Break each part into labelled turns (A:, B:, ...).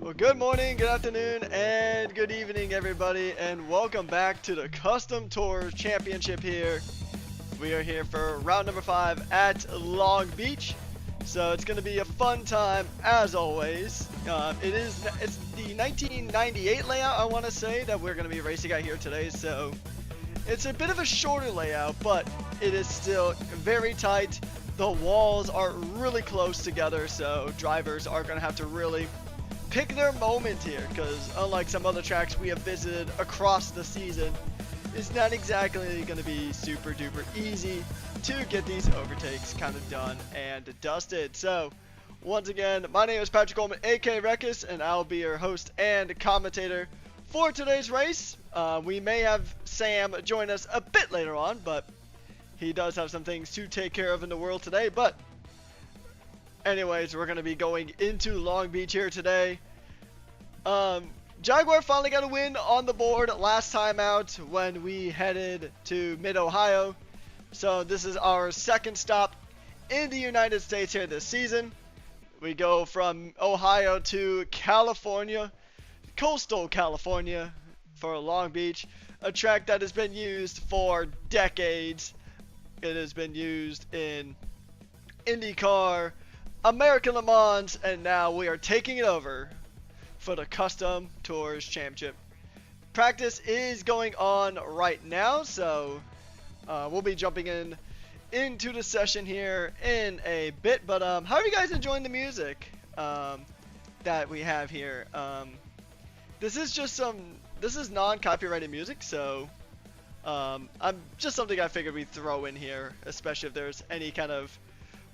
A: Well, good morning, good afternoon, and good evening, everybody, and welcome back to the Custom Tours Championship here. We are here for round number 5 at Long Beach, so it's going to be a fun time, as always. It's the 1998 layout, I want to say, that we're going to be racing at here today, so it's a bit of a shorter layout, but it is still very tight. The walls are really close together, so drivers are going to have to really pick their moment here, because unlike some other tracks we have visited across the season, it's not exactly going to be super duper easy to get these overtakes kind of done and dusted. So once again, my name is Patrick Coleman, aka Rekis, and I'll be your host and commentator for today's race. We may have Sam join us a bit later on, but he does have some things to take care of in the world today. But anyways, we're going to be going into Long Beach here today. Jaguar finally got a win on the board last time out when we headed to Mid-Ohio. So this is our second stop in the United States here this season. We go from Ohio to California, coastal California, for Long Beach, a track that has been used for decades. It has been used in IndyCar, American Le Mans, and now we are taking it over for the Custom Tours Championship. Practice is going on right now, so we'll be jumping into the session here in a bit. But how are you guys enjoying the music that we have here? This is non-copyrighted music, so I'm just something I figured we'd throw in here, especially if there's any kind of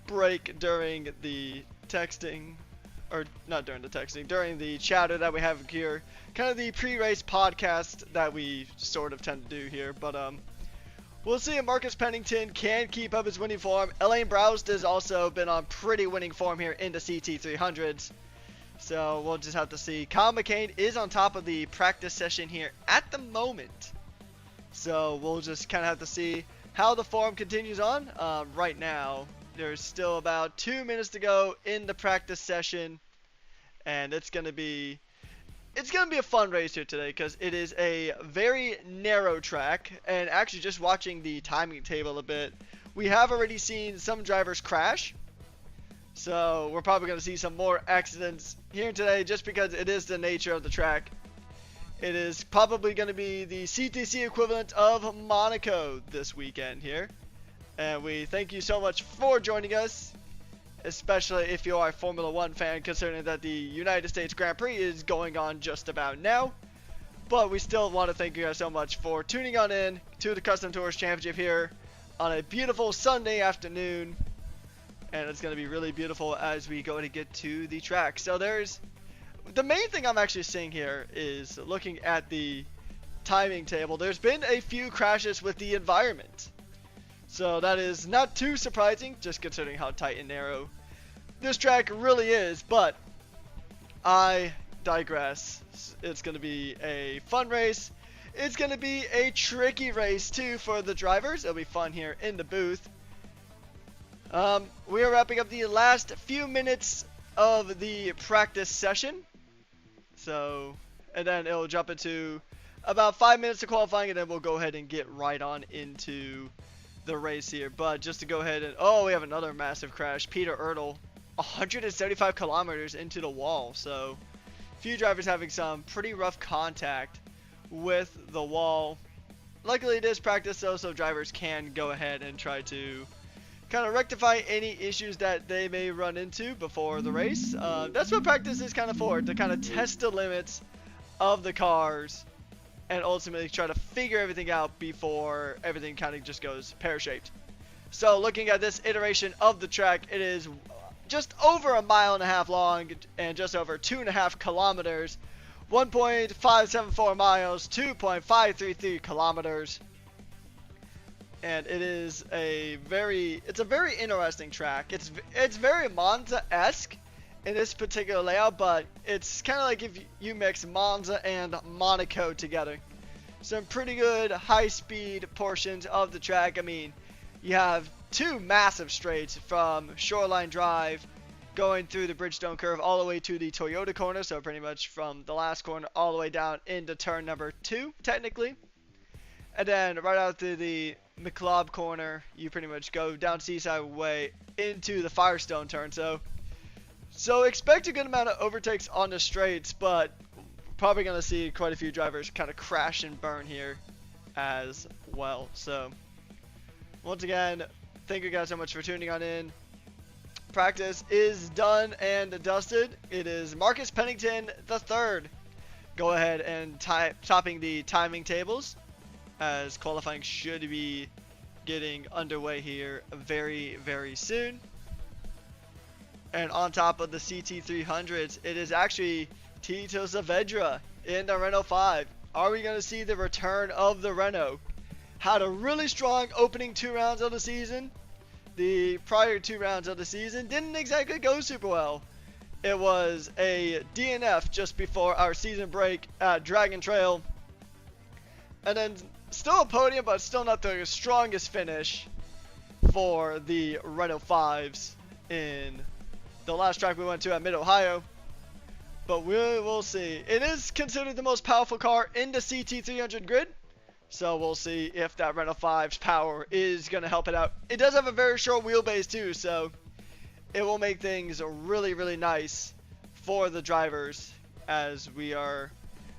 A: break during the texting, or not during the texting, during the chatter that we have here, kind of the pre-race podcast that we sort of tend to do here. But we'll see if Marcus Pennington can keep up his winning form. Elaine Broust has also been on pretty winning form here in the CT300s, so we'll just have to see. Kyle McCain is on top of the practice session here at the moment, so we'll just kind of have to see how the form continues on. Right now there's still about 2 minutes to go in the practice session, and it's gonna be a fun race here today because it is a very narrow track. And actually, just watching the timing table a bit, we have already seen some drivers crash, so we're probably gonna see some more accidents here today just because it is the nature of the track. It is probably going to be the CTC equivalent of Monaco this weekend here. And we thank you so much for joining us, especially if you are a Formula 1 fan, considering that the United States Grand Prix is going on just about now. But we still want to thank you guys so much for tuning on in to the Custom Tours Championship here on a beautiful Sunday afternoon. And it's going to be really beautiful as we go to get to the track. So the main thing I'm actually seeing here is looking at the timing table. There's been a few crashes with the environment, so that is not too surprising, just considering how tight and narrow this track really is. But I digress. It's going to be a fun race. It's going to be a tricky race too for the drivers. It'll be fun here in the booth. We are wrapping up the last few minutes of the practice session. So, and then it'll jump into about 5 minutes of qualifying, and then we'll go ahead and get right on into the race here. But just to go ahead and, we have another massive crash. Peter Ertl, 175 kilometers into the wall. So, a few drivers having some pretty rough contact with the wall. Luckily, it is practice though, so drivers can go ahead and try to kind of rectify any issues that they may run into before the race. That's what practice is kind of for, to kind of test the limits of the cars and ultimately try to figure everything out before everything kind of just goes pear-shaped. So looking at this iteration of the track, it is just over 1.5 miles long and just over 2.5 kilometers, 1.574 miles, 2.533 kilometers. And it is it's a very interesting track. It's very Monza-esque in this particular layout, but it's kind of like if you mix Monza and Monaco together. Some pretty good high-speed portions of the track. I mean, you have two massive straights from Shoreline Drive going through the Bridgestone curve all the way to the Toyota corner, so pretty much from the last corner all the way down into turn number 2, technically. And then right out to the McLeod corner, you pretty much go down Seaside Way into the Firestone turn. So expect a good amount of overtakes on the straights, but probably going to see quite a few drivers kind of crash and burn here as well. So once again, thank you guys so much for tuning on in. Practice is done and dusted. It is Marcus Pennington III. Go ahead and topping the timing tables, as qualifying should be getting underway here very, very soon. And on top of the CT300s, it is actually Tito Saavedra in the Renault 5. Are we going to see the return of the Renault? Had a really strong opening 2 rounds of the season. The prior 2 rounds of the season didn't exactly go super well. It was a DNF just before our season break at Dragon Trail. And then still a podium, but still not the strongest finish for the Renault 5s in the last track we went to at Mid-Ohio. But we will see. It is considered the most powerful car in the CT300 grid. So we'll see if that Renault 5's power is going to help it out. It does have a very short wheelbase too, so it will make things really, really nice for the drivers as we are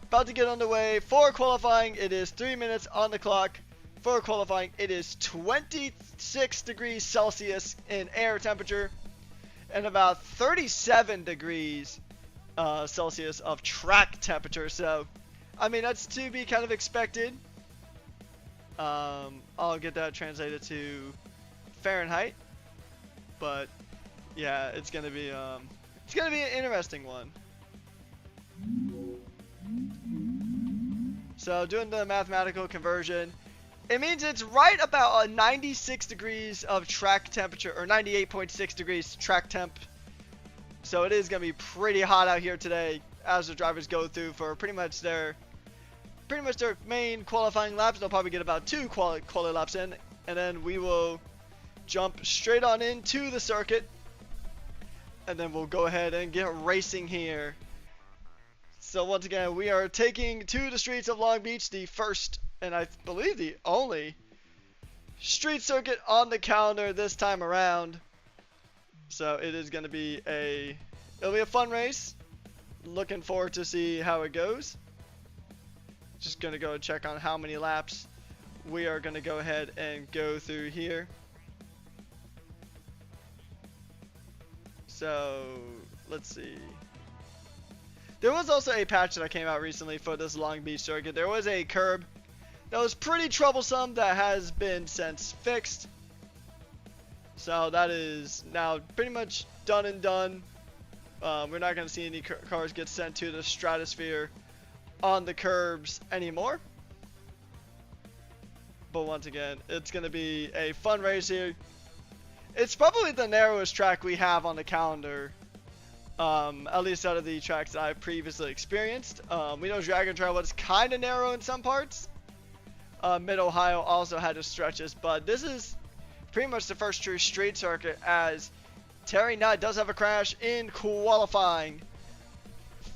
A: about to get underway. For qualifying, it is 3 minutes on the clock. For qualifying, it is 26 degrees Celsius in air temperature and about 37 degrees Celsius of track temperature. So, I mean, that's to be kind of expected. I'll get that translated to Fahrenheit, but yeah, it's gonna be an interesting one. So doing the mathematical conversion, it means it's right about a 96 degrees of track temperature, or 98.6 degrees track temp. So it is gonna be pretty hot out here today as the drivers go through for pretty much their main qualifying laps. They'll probably get about 2 quali laps in, and then we will jump straight on into the circuit, and then we'll go ahead and get racing here. So once again, we are taking to the streets of Long Beach, the first and I believe the only street circuit on the calendar this time around. So it is going to be it'll be a fun race. Looking forward to see how it goes. Just going to go check on how many laps we are going to go ahead and go through here. So let's see. There was also a patch that came out recently for this Long Beach circuit. There was a curb that was pretty troublesome that has been since fixed. So that is now pretty much done and done. We're not going to see any cars get sent to the stratosphere on the curbs anymore. But once again, it's going to be a fun race here. It's probably the narrowest track we have on the calendar, at least out of the tracks that I've previously experienced. We know Dragon Trail was kind of narrow in some parts. Mid-Ohio also had its stretches, but this is pretty much the first true street circuit, as Terry Nutt does have a crash in qualifying.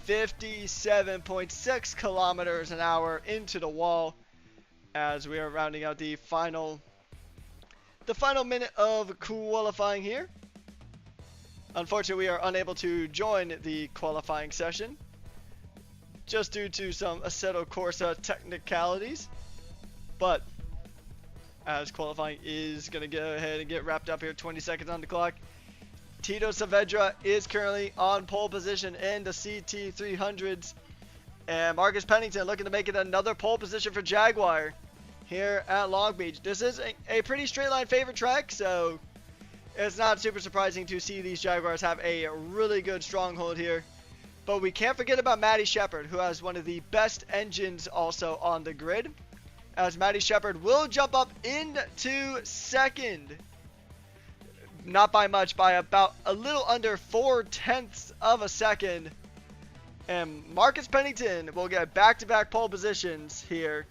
A: 57.6 kilometers an hour into the wall, as we are rounding out the final minute of qualifying here. Unfortunately, we are unable to join the qualifying session just due to some Assetto Corsa technicalities. But as qualifying is going to go ahead and get wrapped up here, 20 seconds on the clock. Tito Saavedra is currently on pole position in the CT300s. And Marcus Pennington looking to make it another pole position for Jaguar here at Long Beach. This is a pretty straight line favorite track, so it's not super surprising to see these Jaguars have a really good stronghold here. But we can't forget about Matty Shepherd, who has one of the best engines also on the grid, as Matty Shepherd will jump up into second. Not by much, by about a little under 0.4 of a second. And Marcus Pennington will get back-to-back pole positions here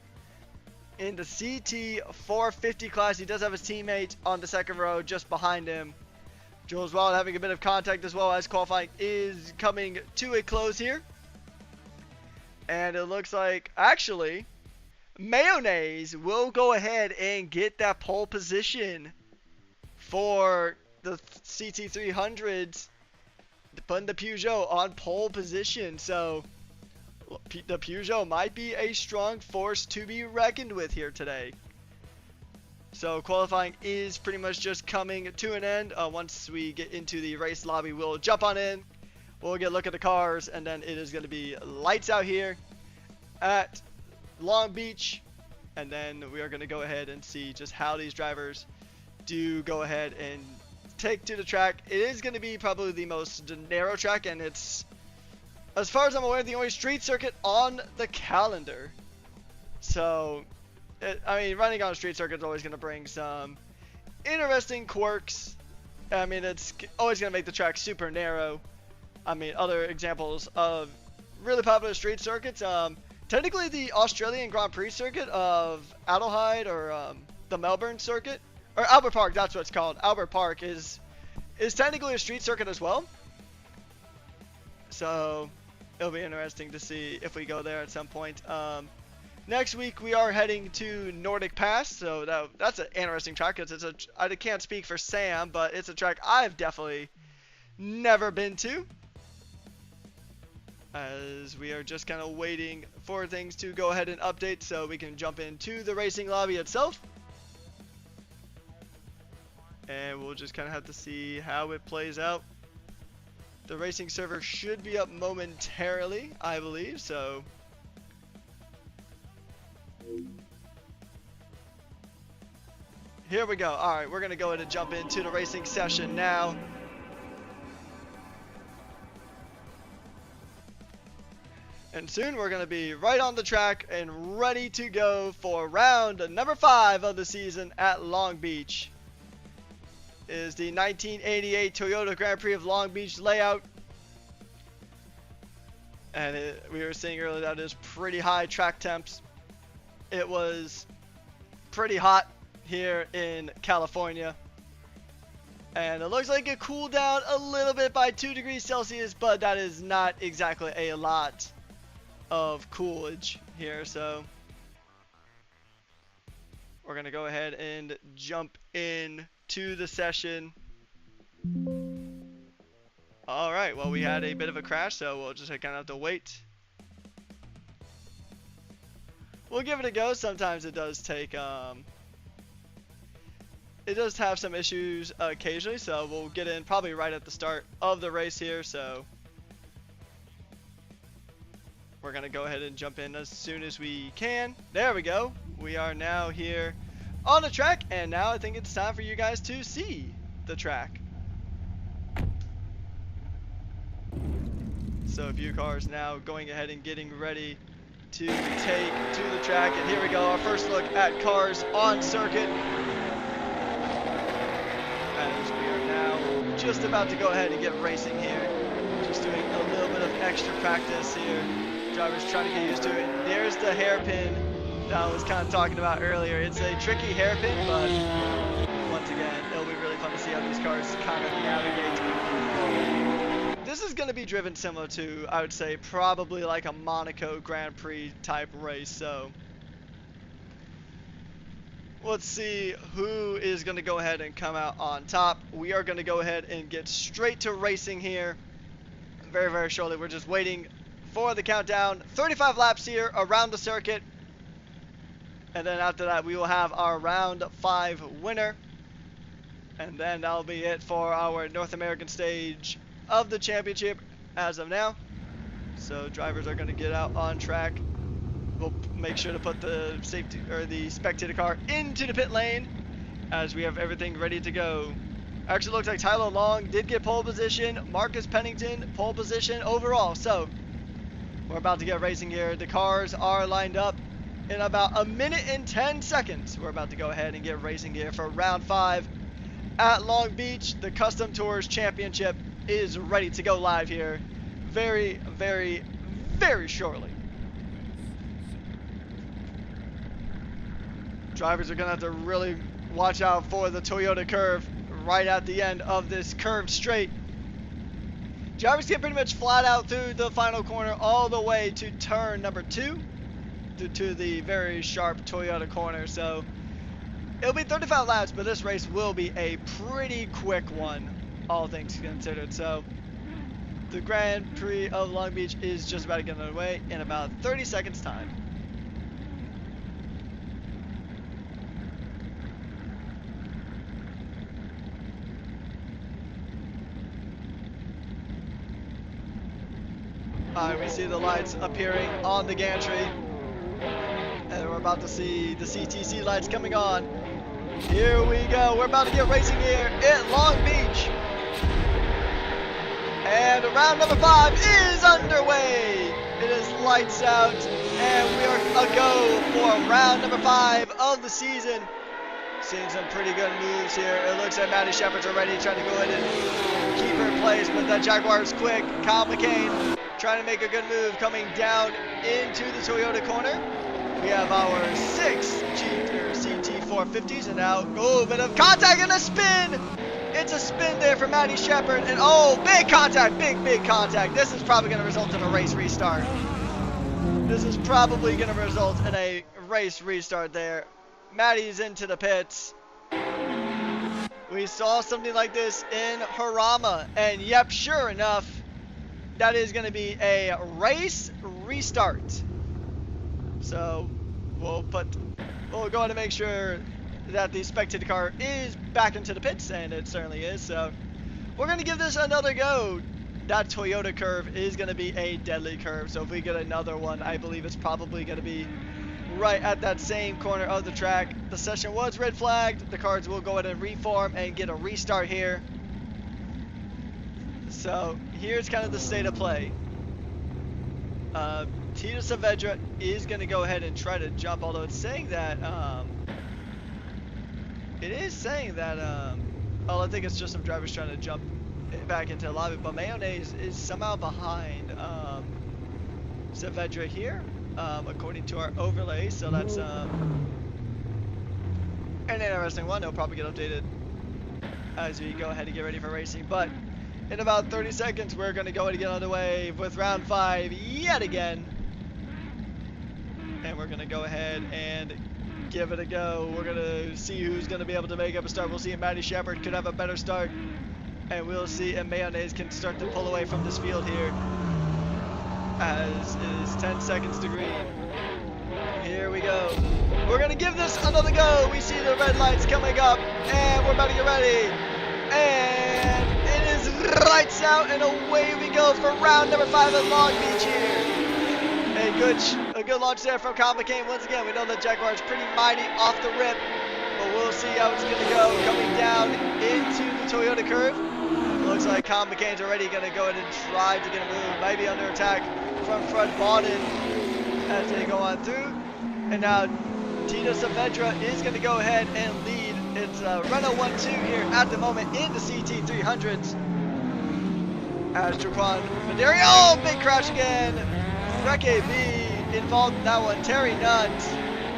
A: in the CT450 class. He does have his teammate on the second row just behind him, Jules Wild having a bit of contact as well as qualifying is coming to a close here. And it looks like, actually, Mayonnaise will go ahead and get that pole position for the CT300s, putting the Peugeot on pole position. So the Peugeot might be a strong force to be reckoned with here today. So qualifying is pretty much just coming to an end. Once we get into the race lobby, we'll jump on in. We'll get a look at the cars, and then it is going to be lights out here at Long Beach. And then we are going to go ahead and see just how these drivers do go ahead and take to the track. It is going to be probably the most narrow track, and it's, as far as I'm aware, the only street circuit on the calendar. So, I mean, running on a street circuit is always going to bring some interesting quirks. I mean, it's always going to make the track super narrow. I mean, other examples of really popular street circuits, technically the Australian Grand Prix circuit of Adelheid, or the Melbourne circuit, or Albert Park, that's what it's called. Albert Park is technically a street circuit as well. So it'll be interesting to see if we go there at some point. Next week we are heading to Nordic Pass, so that's an interesting track. I can't speak for Sam, but it's a track I've definitely never been to. As we are just kind of waiting for things to go ahead and update so we can jump into the racing lobby itself. And we'll just kind of have to see how it plays out. The racing server should be up momentarily, I believe, so here we go. Alright, we're going to go ahead and jump into the racing session now. And soon we're going to be right on the track and ready to go for round number 5 of the season at Long Beach. It is the 1988 Toyota Grand Prix of Long Beach layout. And we were saying earlier that is pretty high track temps. It was pretty hot here in California. And it looks like it cooled down a little bit by 2 degrees Celsius, but that is not exactly a lot of coolage here, so we're gonna go ahead and jump in to the session. Alright, well, we had a bit of a crash, so we'll just kind of have to wait. We'll give it a go. Sometimes it does take it does have some issues occasionally, so we'll get in probably right at the start of the race here, so we're going to go ahead and jump in as soon as we can. There we go. We are now here on the track, and now I think it's time for you guys to see the track. So a few cars now going ahead and getting ready to take to the track, and here we go. Our first look at cars on circuit. As we are now just about to go ahead and get racing here. Just doing a little bit of extra practice here. Drivers trying to get used to it. There's the hairpin that I was kind of talking about earlier. It's a tricky hairpin, but once again, it'll be really fun to see how these cars kind of navigate. This is going to be driven similar to, I would say, probably like a Monaco Grand Prix type race. So let's see who is going to go ahead and come out on top. We are going to go ahead and get straight to racing here very, very shortly. We're just waiting for the countdown. 35 laps here around the circuit. And then after that, we will have our round 5 winner. And then that'll be it for our North American stage of the championship as of now. So drivers are going to get out on track. We'll make sure to put the safety or the spectator car into the pit lane as we have everything ready to go. Actually looks like Tyler Long did get pole position. Marcus Pennington pole position overall. So we're about to get racing here. The cars are lined up in about a minute and 10 seconds. We're about to go ahead and get racing here for round 5 at Long Beach. The Custom Tours Championship is ready to go live here very, very, very shortly. Drivers are going to have to really watch out for the Toyota curve right at the end of this curved straight. Drivers get pretty much flat out through the final corner all the way to turn number 2 to the very sharp Toyota corner. So it'll be 35 laps, but this race will be a pretty quick one, all things considered. So the Grand Prix of Long Beach is just about to get underway in about 30 seconds time. Alright, we see the lights appearing on the gantry. And we're about to see the CTC lights coming on. Here we go. We're about to get racing here in Long Beach. And round number 5 is underway. It is lights out. And we are a go for round number 5 of the season. Seeing some pretty good moves here. It looks like Maddie Shepherd's already trying to go ahead and keep her in place, but that Jaguar is quick. Kyle McCain trying to make a good move coming down into the Toyota corner. We have our 6 CT450s, and now, oh, bit of contact and a spin. It's a spin there for Maddie Shepherd, and oh, big contact, big contact. This is probably going to result in a race restart. This is probably going to result in a race restart there. Maddie's into the pits. We saw something like this in Harama, and yep, sure enough, that is going to be a race restart. So we'll go ahead and make sure that the spectator car is back into the pits, and it certainly is. So we're going to give this another go. That Toyota curve is going to be a deadly curve. So if we get another one, I believe it's probably going to be right at that same corner of the track. The session was red flagged. The cars will go ahead and reform and get a restart here. So here's kind of the state of play. Tito Saavedra is going to go ahead and try to jump, although it's saying that I think it's just some drivers trying to jump back into the lobby, but Mayonnaise is somehow behind Saavedra here, according to our overlay. So that's an interesting one. It'll probably get updated as we go ahead and get ready for racing, but in about 30 seconds, we're going to go ahead and get underway with round 5 yet again. And we're going to go ahead and give it a go. We're going to see who's going to be able to make up a start. We'll see if Maddie Shepherd could have a better start. And we'll see if Mayonnaise can start to pull away from this field here. As it is 10 seconds to green. Here we go. We're going to give this another go. We see the red lights coming up. And we're about to get ready. And lights out, and away we go for round number 5 at Long Beach here. A good launch there from Kyle McCain. Once again, we know that Jaguar is pretty mighty off the rip, but we'll see how it's going to go coming down into the Toyota curve. Looks like Kyle McCain's already going to go ahead and try to get a move. Maybe under attack from Fred Bawden as they go on through. And now Tito Saavedra is going to go ahead and lead. It's Renault 1-2 here at the moment in the CT300s. As Jaquan Maderi, oh, big crash again. Reke B involved in that one. Terry Nutt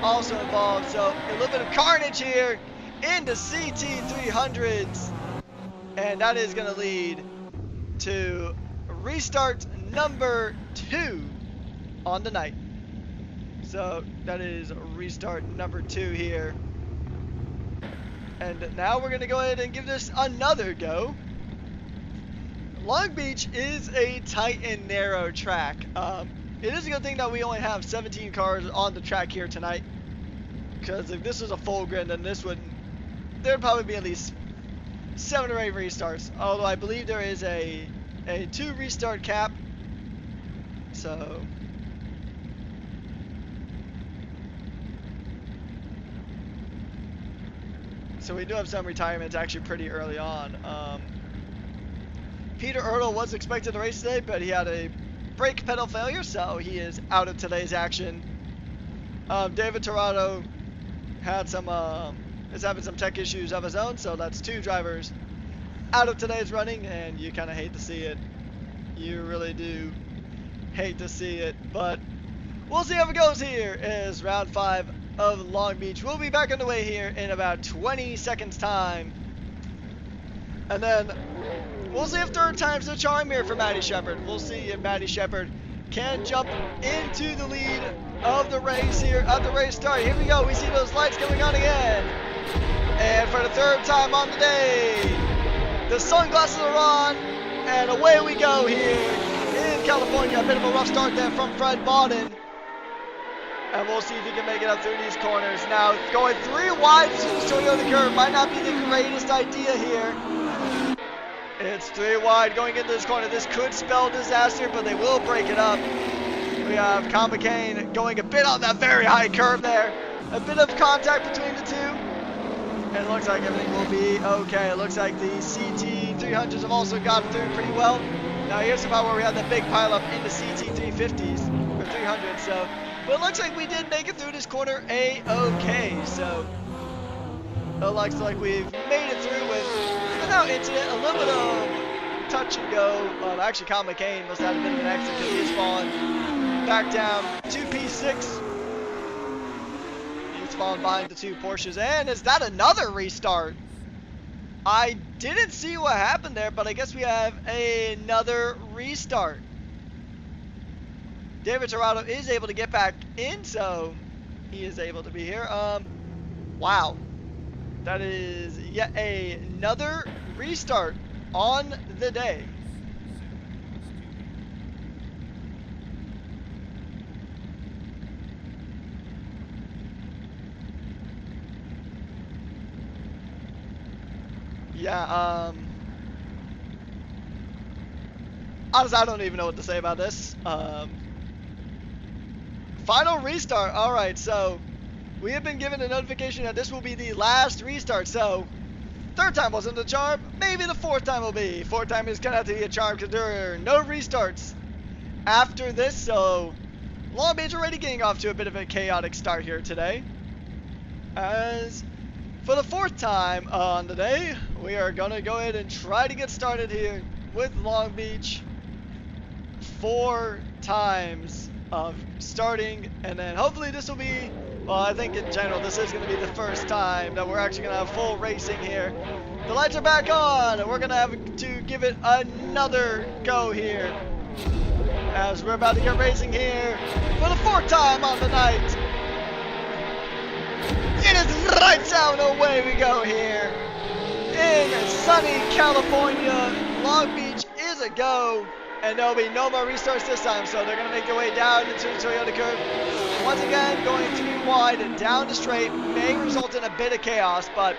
A: also involved. So a little bit of carnage here in the CT300s. And that is going to lead to restart number 2 on the night. So that is restart number 2 here. And now we're going to go ahead and give this another go. Long Beach is a tight and narrow track. It is a good thing that we only have 17 cars on the track here tonight. Because if this was a full grid, then there'd probably be at least 7 or 8 restarts. Although I believe there is a 2 restart cap. So we do have some retirements actually pretty early on. Peter Ertl was expected to race today, but he had a brake pedal failure, so he is out of today's action. David Torado had is having some tech issues of his own, so that's 2 drivers out of today's running, and you kind of hate to see it. You really do hate to see it, but we'll see how it goes here as round 5 of Long Beach. We'll be back on the way here in about 20 seconds time. And then we'll see if third time's the charm here for Matty Shepard. We'll see if Matty Shepard can jump into the lead of the race here at the race start. Here we go. We see those lights coming on again. And for the third time on the day, the sunglasses are on, and away we go here in California. A bit of a rough start there from Fred Bodden. And we'll see if he can make it up through these corners. Now, going 3 wide to the Toyota curve might not be the greatest idea here. It's 3 wide going into this corner. This could spell disaster, but they will break it up. We have Con McCain going a bit on that very high curve there. A bit of contact between the two. And it looks like everything will be okay. It looks like the CT 300s have also got through pretty well. Now here's the part where we have the big pileup in the CT 350s, or 300s. So, but it looks like we did make it through this corner A-okay. So, it looks like we've made it through without incident. A little bit of touch and go. Actually, Con McCain must have had a bit of an exit because he's fallen back down to P6. He's fallen behind the 2 Porsches. And is that another restart? I didn't see what happened there, but I guess we have another restart. David Torado is able to get back in, so he is able to be here. Wow. That is yet another restart on the day. Yeah, honestly, I don't even know what to say about this. Final restart. Alright, so we have been given a notification that this will be the last restart. So, third time wasn't the charm. Maybe the fourth time will be. Fourth time is going to have to be a charm because there are no restarts after this. So, Long Beach already getting off to a bit of a chaotic start here today. As for the fourth time on the day, we are going to go ahead and try to get started here with Long Beach. 4 times of starting, and then hopefully this will be, well, I think in general this is going to be the first time that we're actually going to have full racing here. The lights are back on, and we're going to have to give it another go here as we're about to get racing here for the 4th time on the night. It is lights out, away we go here in sunny California. Long Beach is a go. And there'll be no more restarts this time, so they're going to make their way down into the Toyota curve. Once again, going 3 wide and down the straight may result in a bit of chaos, but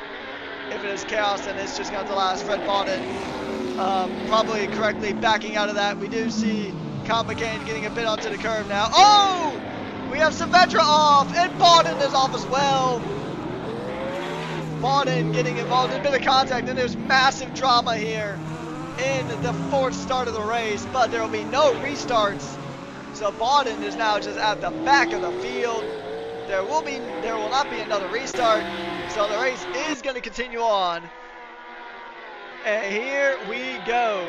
A: if it is chaos, then it's just going to last. Fred Bodden probably correctly backing out of that. We do see Con McCain getting a bit onto the curve now. Oh! We have Saavedra off, and Bodden is off as well. Bodden getting involved in a bit of contact, and there's massive drama here in the 4th start of the race, but there will be no restarts. So Bodden is now just at the back of the field. There will not be another restart. So the race is going to continue on. And here we go.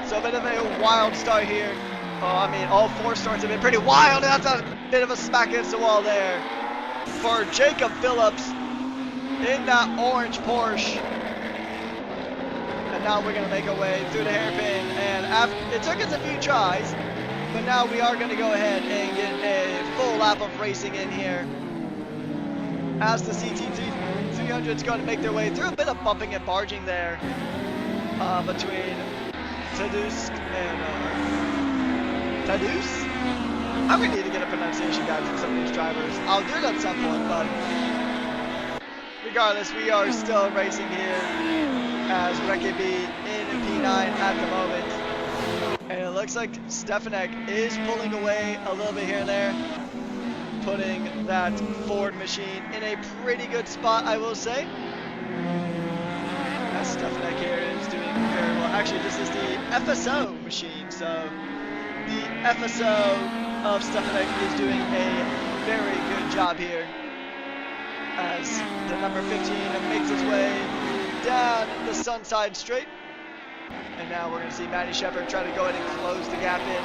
A: So a bit of a wild start here. Oh, I mean, all 4 starts have been pretty wild. That's a bit of a smack against the wall there for Jacob Phillips in that orange Porsche. And now we're going to make our way through the hairpin, and it took us a few tries, but now we are going to go ahead and get a full lap of racing in here as the CT 300 is going to make their way through. A bit of bumping and barging there between Tadeusz and Tadeusz? I'm going to need to get a pronunciation guide from some of these drivers. I'll do it at some point, but regardless, we are still racing here as Recce B in P9 at the moment. And it looks like Stefanek is pulling away a little bit here and there, putting that Ford machine in a pretty good spot, I will say. As Stefanek here is doing very well. Actually, this is the FSO machine, so the FSO of Stefanek is doing a very good job here as the number 15 makes its way down the Sunside Straight. And now we're going to see Matty Shepard try to go ahead and close the gap in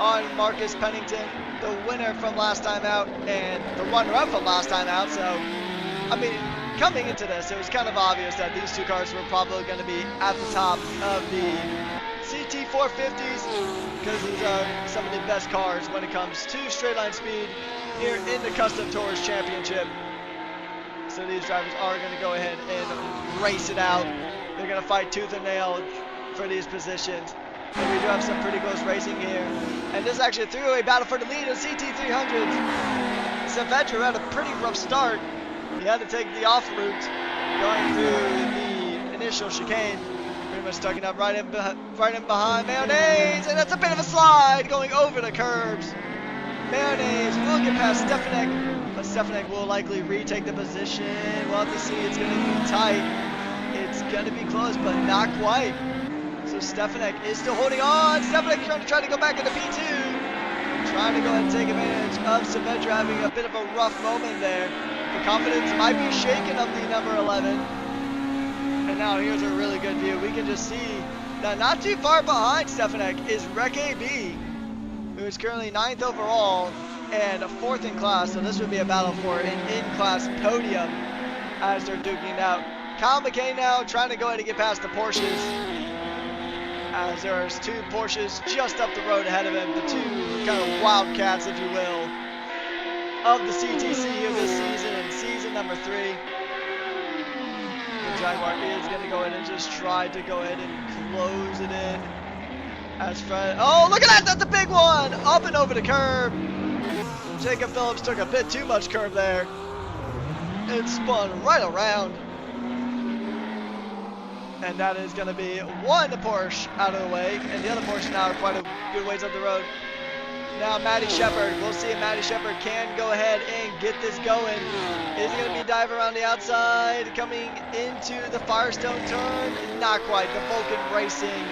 A: on Marcus Pennington, the winner from last time out and the runner-up from last time out. So, I mean, coming into this, it was kind of obvious that these two cars were probably going to be at the top of the CT 450s because these are some of the best cars when it comes to straight line speed here in the Custom Tours Championship. So these drivers are going to go ahead and race it out. They're going to fight tooth and nail for these positions. And we do have some pretty close racing here. And this is actually a three-way battle for the lead in CT300s. Saavedra had a pretty rough start. He had to take the off route going through the initial chicane. Pretty much tucking up right in behind Mayonnaise. And that's a bit of a slide going over the curbs. Mayonnaise will get past Stefanik, but Stefanik will likely retake the position. We'll have to see. It's going to be tight. It's going to be close, but not quite. So Stefanik is still holding on. Stefanik trying to go back into P2. Trying to go ahead and take advantage of Saavedra having a bit of a rough moment there. The confidence might be shaken of the number 11. And now here's a really good view. We can just see that not too far behind Stefanik is Rec AB, who is currently 9th overall and 4th in class. So this would be a battle for an in-class podium as they're duking it out. Kyle McKay now trying to go ahead and get past the Porsches, as there's two Porsches just up the road ahead of him, the two kind of wildcats, if you will, of the CTC of this season, season number 3. The Jaguar is going to go ahead and just try to go ahead and close it in. As Fred, oh, look at that, that's a big one, up and over the curb. Jacob Phillips took a bit too much curb there. It spun right around. And that is going to be one Porsche out of the way, and the other Porsche now are quite a good ways up the road. Now Matty Shepard, we'll see if Matty Shepard can go ahead and get this going. Is he going to be diving around the outside, coming into the Firestone turn? Not quite, the Vulcan Racing.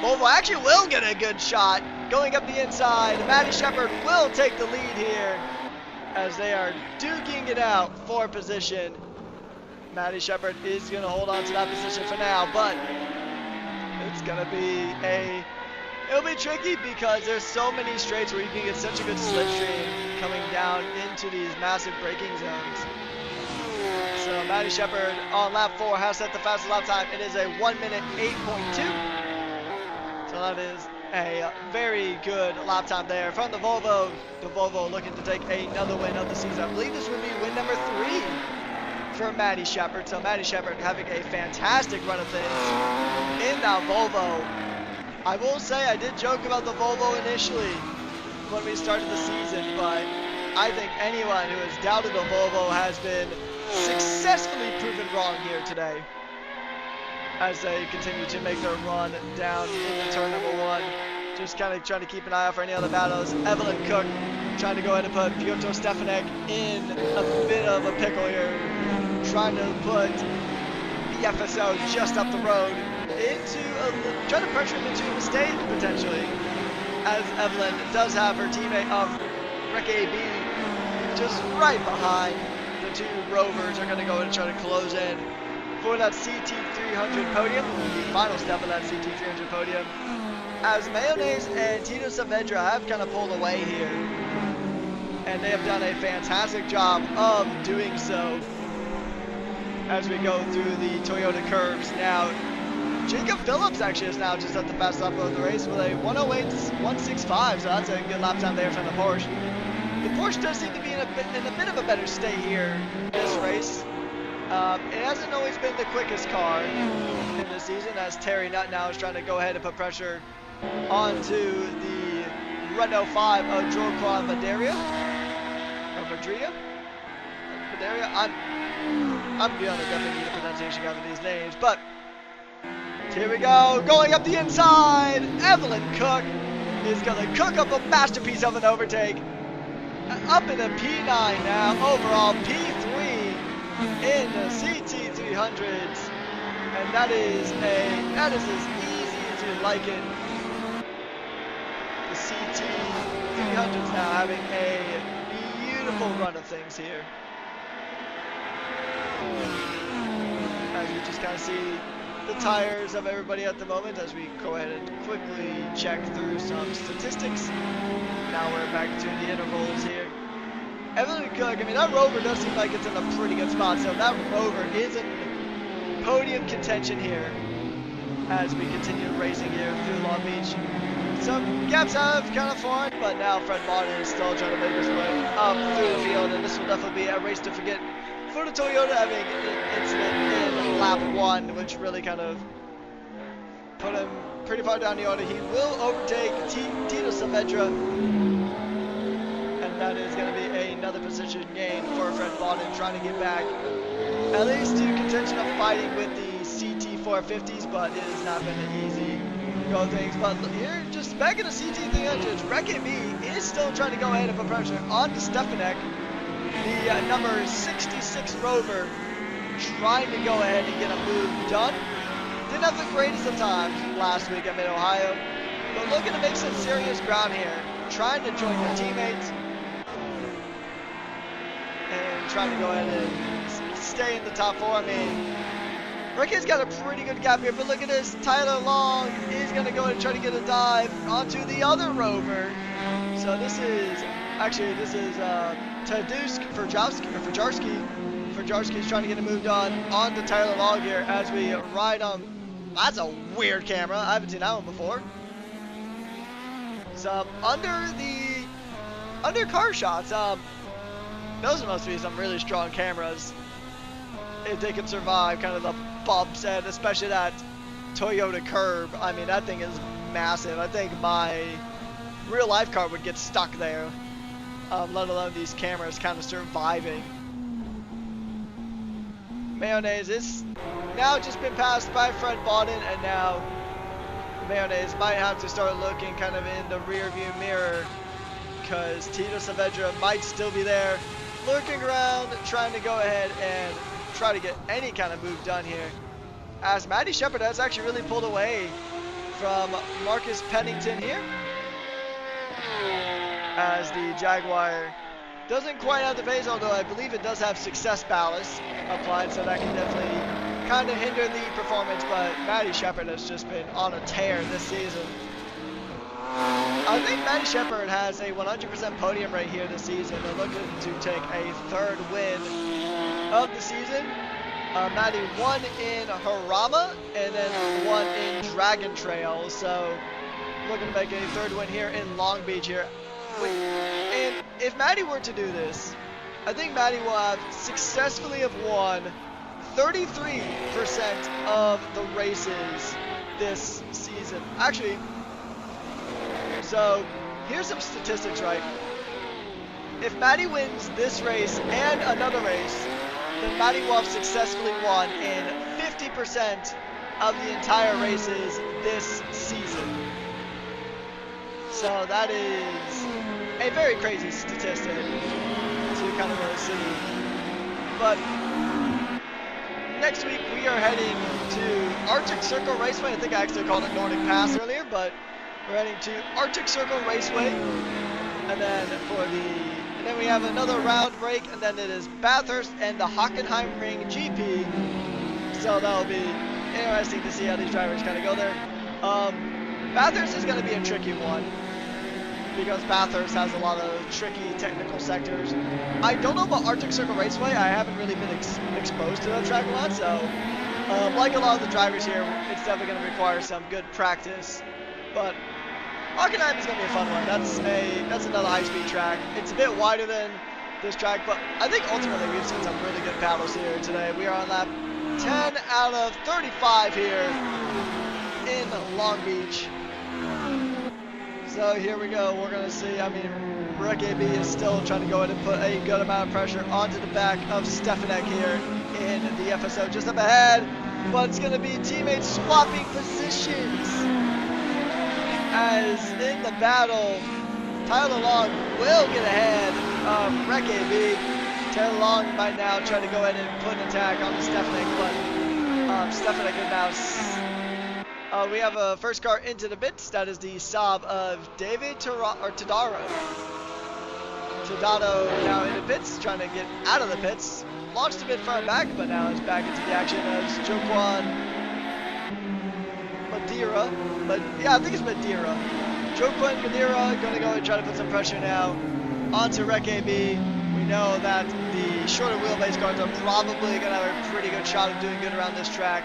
A: Volvo actually will get a good shot, going up the inside. Matty Shepard will take the lead here, as they are duking it out for position. Matty Shepard is going to hold on to that position for now, but it's going to be it'll be tricky because there's so many straights where you can get such a good slipstream coming down into these massive braking zones. So Matty Shepard on lap 4 has set the fastest lap time. It is a 1 minute 8.2. So that is a very good lap time there from the Volvo. The Volvo looking to take another win of the season. I believe this would be win number 3 for Matty Shepard. So Matty Shepard having a fantastic run of things in that Volvo. I will say I did joke about the Volvo initially when we started the season, but I think anyone who has doubted the Volvo has been successfully proven wrong here today, as they continue to make their run down into turn number 1. Just kind of trying to keep an eye out for any other battles. Evelyn Cook trying to go ahead and put Piotr Stefanik in a bit of a pickle here, trying to put the FSO just up the road trying to pressure him into a mistake potentially, as Evelyn does have her teammate of Rec AB just right behind. The two Rovers are going to go ahead and try to close in for that CT300 podium, the final step of that CT300 podium, as Mayonnaise and Tito Saavedra have kind of pulled away here, and they have done a fantastic job of doing so as we go through the Toyota curves. Now Jacob Phillips actually is now just at the fastest lap of the race with a 1:08.165, so that's a good lap time there from the Porsche. The Porsche does seem to be in a bit of a better state here in this race. It hasn't always been the quickest car in the season, as Terry Nutt now is trying to go ahead and put pressure onto the Renault 5 of Joaquin Madria. Or Madria? Madria? I'm beyond the definitely the pronunciation of these names, but here we go, going up the inside. Evelyn Cook is going to cook up a masterpiece of an overtake. Up in a P9 now, overall P3 in the CT300s. And that is as easy as you like it. The CT300s now having a beautiful run of things here. As we just kind of see the tires of everybody at the moment, as we go ahead and quickly check through some statistics. Now we're back to the intervals here. everything could. I mean, that Rover does seem like it's in a pretty good spot. So that Rover is in podium contention here as we continue racing here through Long Beach. Some gaps have kind of formed, but now Fred Martin is still trying to make his way up through the field, and this will definitely be a race to forget for the Toyota having an incident in lap 1, which really kind of put him pretty far down the order. He will overtake Tito Saavedra, and that is going to be another position gain for Fred Martin, trying to get back at least to contention of fighting with the CT450s, but it has not been an easy go things. But here, just back in the CT300s, Wreck-It Me is still trying to go ahead and put pressure on Stefanek, the number 66 Rover, trying to go ahead and get a move done. Didn't have the greatest of times last week at Mid-Ohio, but looking to make some serious ground here, trying to join their teammates, and trying to go ahead and stay in the top 4. I mean, Ricket's got a pretty good gap here, but look at this. Tyler Long is going to go and try to get a dive onto the other Rover. So this is Tadeusz Fajarski. Fajarski is trying to get a move done onto Tyler Long here as we ride on. That's a weird camera. I haven't seen that one before. So under car shots, those must be some really strong cameras if they can survive kind of the bumps, and especially that Toyota curb. I mean, that thing is massive. I think my real life car would get stuck there, let alone these cameras kind of surviving. Mayonnaise is now just been passed by Fred Bodden, and now Mayonnaise might have to start looking kind of in the rear view mirror, because Tito Saavedra might still be there, lurking around, trying to go ahead and try to get any kind of move done here, as Matty Shepard has actually really pulled away from Marcus Pennington here, as the Jaguar doesn't quite have the pace, although I believe it does have success ballast applied, so that can definitely kind of hinder the performance. But Matty Shepard has just been on a tear this season. I think Matty Shepard has a 100% podium rate here this season. They're looking to take a third win of the season. Matty won in Harama and then won in Dragon Trail, so looking to make a third win here in Long Beach here. And if Matty were to do this, I think Matty will have successfully have won 33% of the races this season. Actually, so here's some statistics, right? If Matty wins this race and another race, then Matty will have successfully won in 50% of the entire races this season. So that is a very crazy statistic to kind of really see. But next week we are heading to Arctic Circle Raceway. I think I actually called it Nordic Pass earlier, but we're heading to Arctic Circle Raceway, and then we have another round break, and then it is Bathurst and the Hockenheim Ring GP. So that'll be interesting to see how these drivers kind of go there. Bathurst is going to be a tricky one, because Bathurst has a lot of tricky technical sectors. I don't know about Arctic Circle Raceway. I haven't really been exposed to that track a lot, so like a lot of the drivers here, it's definitely going to require some good practice. But Hockenheim is going to be a fun one. That's another high-speed track. It's a bit wider than this track, but I think ultimately we've seen some really good battles here today. We are on lap 10 out of 35 here in Long Beach. So here we go. We're going to see, I mean, Rick AB is still trying to go in and put a good amount of pressure onto the back of Stefanek here in the FSO just up ahead. But it's going to be teammates swapping positions, as in the battle, Tyler Long will get ahead of Wreck AB. Tyler Long might now try to go ahead and put an attack on Stefanek, but Stefanek is now... we have a first car into the pits. That is the Saab of David Tadaro. Tadaro now in the pits, trying to get out of the pits. Launched a bit far back, but now is back into the action as Joaquin Madeira. But yeah, I think it's Madeira. Joaquin Madeira going to go and try to put some pressure now onto Wreck AB. We we know that the shorter wheelbase cars are probably going to have a pretty good shot of doing good around this track.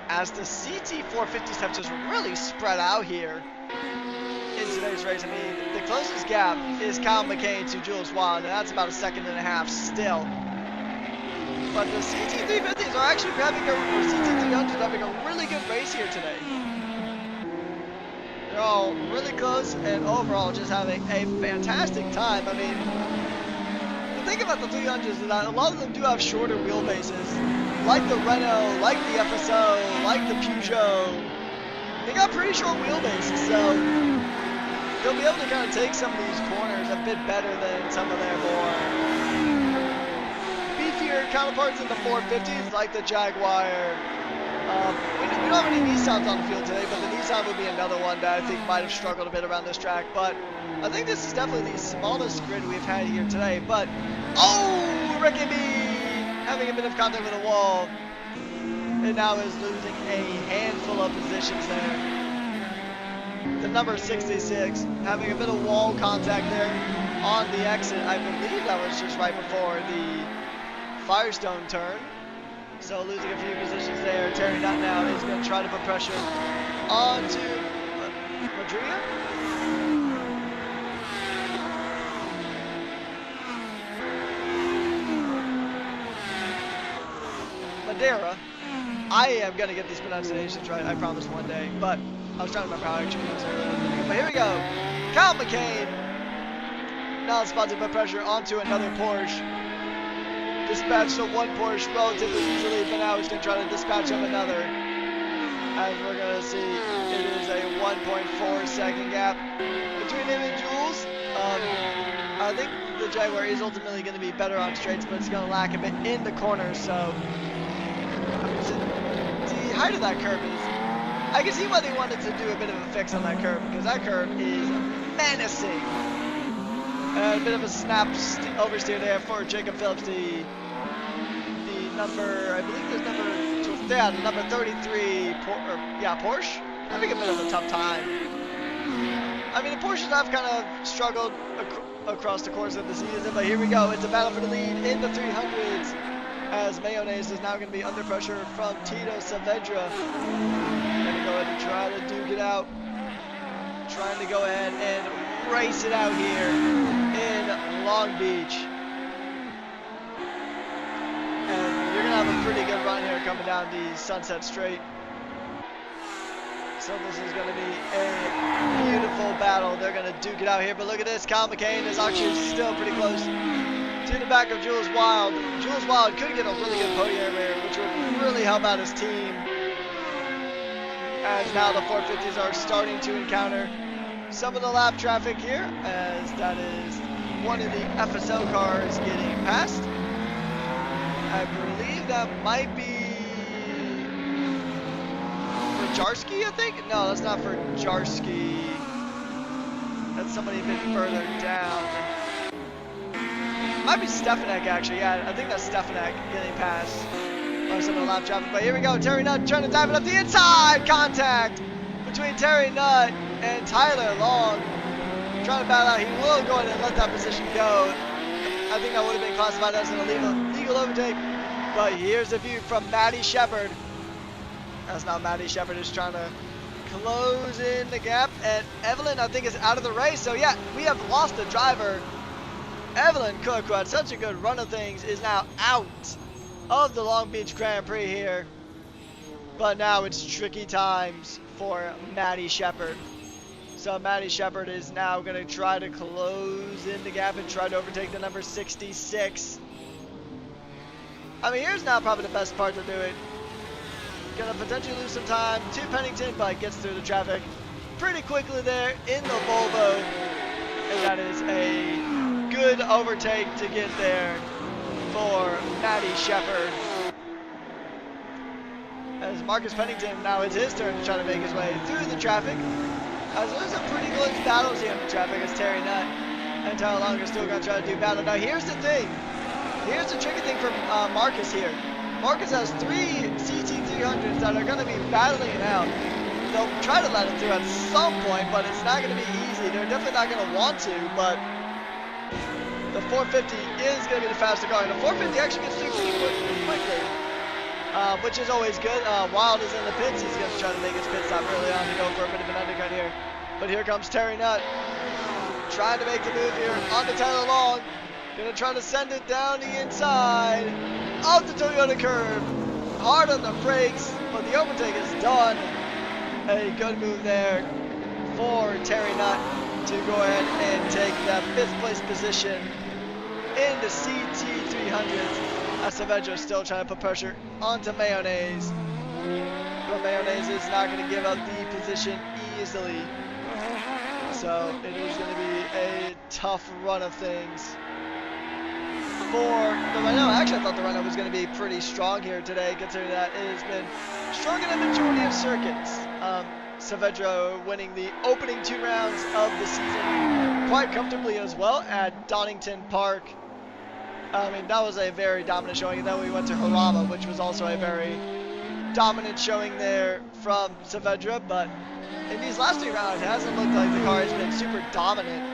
A: As the CT 450s have just really spread out here in today's race. I mean, the closest gap is Kyle McCain to Jules Wild, and that's about 1.5 seconds still. But the CT 350s are actually having CT 300s having a really good race here today. They're all really close and overall just having a fantastic time. I mean, the thing about the 300s is that a lot of them do have shorter wheelbases, like the Renault, like the FSO, like the Peugeot. They got pretty short wheelbases, so they'll be able to kind of take some of these corners a bit better than some of their more beefier counterparts in the 450s, like the Jaguar. We don't have any Nissans on the field today, but the Nissan would be another one that I think might have struggled a bit around this track. But I think this is definitely the smallest grid we've had here today. But, oh, Ricky B having a bit of contact with a wall. And now is losing a handful of positions there. The number 66 having a bit of wall contact there on the exit. I believe that was just right before the Firestone turn. So losing a few positions there. Terry Nutt now is going to try to put pressure onto Madria. Madeira. I am going to get these pronunciations right, I promise one day. But I was trying to remember how I actually pronounced it. But here we go. Kyle McCain now spots to put pressure onto another Porsche. Dispatched to one Porsche relatively easily, but now he's going to try to dispatch up another. As we're going to see, it is a 1.4 second gap between him and Jules. I think the Jaguar is ultimately going to be better on straights, but it's going to lack a bit in the corners. So the height of that curve is, I can see why they wanted to do a bit of a fix on that curve, because that curve is menacing. A bit of a snap oversteer there for Jacob Phillips, the number, I believe there's the number 33, Porsche, having a bit of a tough time. I mean, the Porsches have kind of struggled across the course of the season, but here we go, it's a battle for the lead in the 300s, as Mayonnaise is now going to be under pressure from Tito Saavedra. Going to go ahead and try to duke it out, trying to go ahead and race it out here in Long Beach. And you're going to have a pretty good run here coming down the Sunset Straight. So this is going to be a beautiful battle. They're going to duke it out here. But look at this. Kyle McCain is actually still pretty close to the back of Jules Wild. Jules Wild could get a really good podium here, which would really help out his team. As now the 450s are starting to encounter some of the lap traffic here, as that is one of the FSO cars getting passed. I believe that might be for Jarski, I think? No, that's not for Jarski. That's somebody a bit further down. Might be Stefanek, actually. Yeah, I think that's Stefanek getting passed by some of the lap traffic. But here we go. Terry Nutt trying to dive it up the inside. Contact between Terry Nutt and Tyler Long. Trying to battle out. He will go ahead and let that position go. I think that would have been classified as an illegal overtake. But here's a view from Matty Shepard. That's now Matty Shepard is trying to close in the gap. And Evelyn, I think, is out of the race. So yeah, we have lost the driver. Evelyn Cook, who had such a good run of things, is now out of the Long Beach Grand Prix here. But now it's tricky times for Matty Shepard. So Matty Shepard is now going to try to close in the gap and try to overtake the number 66. I mean, here's now probably the best part to do it. Going to potentially lose some time to Pennington, but gets through the traffic pretty quickly there in the Volvo. And that is a good overtake to get there for Matty Shepard. As Marcus Pennington, now it's his turn to try to make his way through the traffic. As there's some pretty close battles here in the traffic, as Terry Nutt and Tyler Long are still going to try to do battle. Now here's the thing. Here's the tricky thing for Marcus here. Marcus has 3 CT300s that are going to be battling it out. They'll try to let him through at some point, but it's not going to be easy. They're definitely not going to want to, but The 450 is going to be the faster car, and the 450 actually gets through pretty quickly, which is always good. Wild is in the pits. He's going to try to make his pit stop early on to go for a bit of an undercut here. But here comes Terry Nutt, trying to make the move here on the Tyler Long. Going to try to send it down the inside of the Toyota curve. Hard on the brakes, but the overtake is done. A good move there for Terry Nutt to go ahead and take that 5th place position in the CT300s. As Saavedra still trying to put pressure onto Mayonnaise. But Mayonnaise is not going to give up the position easily. So it is going to be a tough run of things for the Renault. Actually, I thought the Renault was going to be pretty strong here today, considering that it has been strong in a majority of circuits. Saavedra winning the opening 2 rounds of the season quite comfortably as well at Donington Park. I mean, that was a very dominant showing. And then we went to Harama, which was also a very dominant showing there from Saavedra. But in these last 3 rounds, it hasn't looked like the car has been super dominant.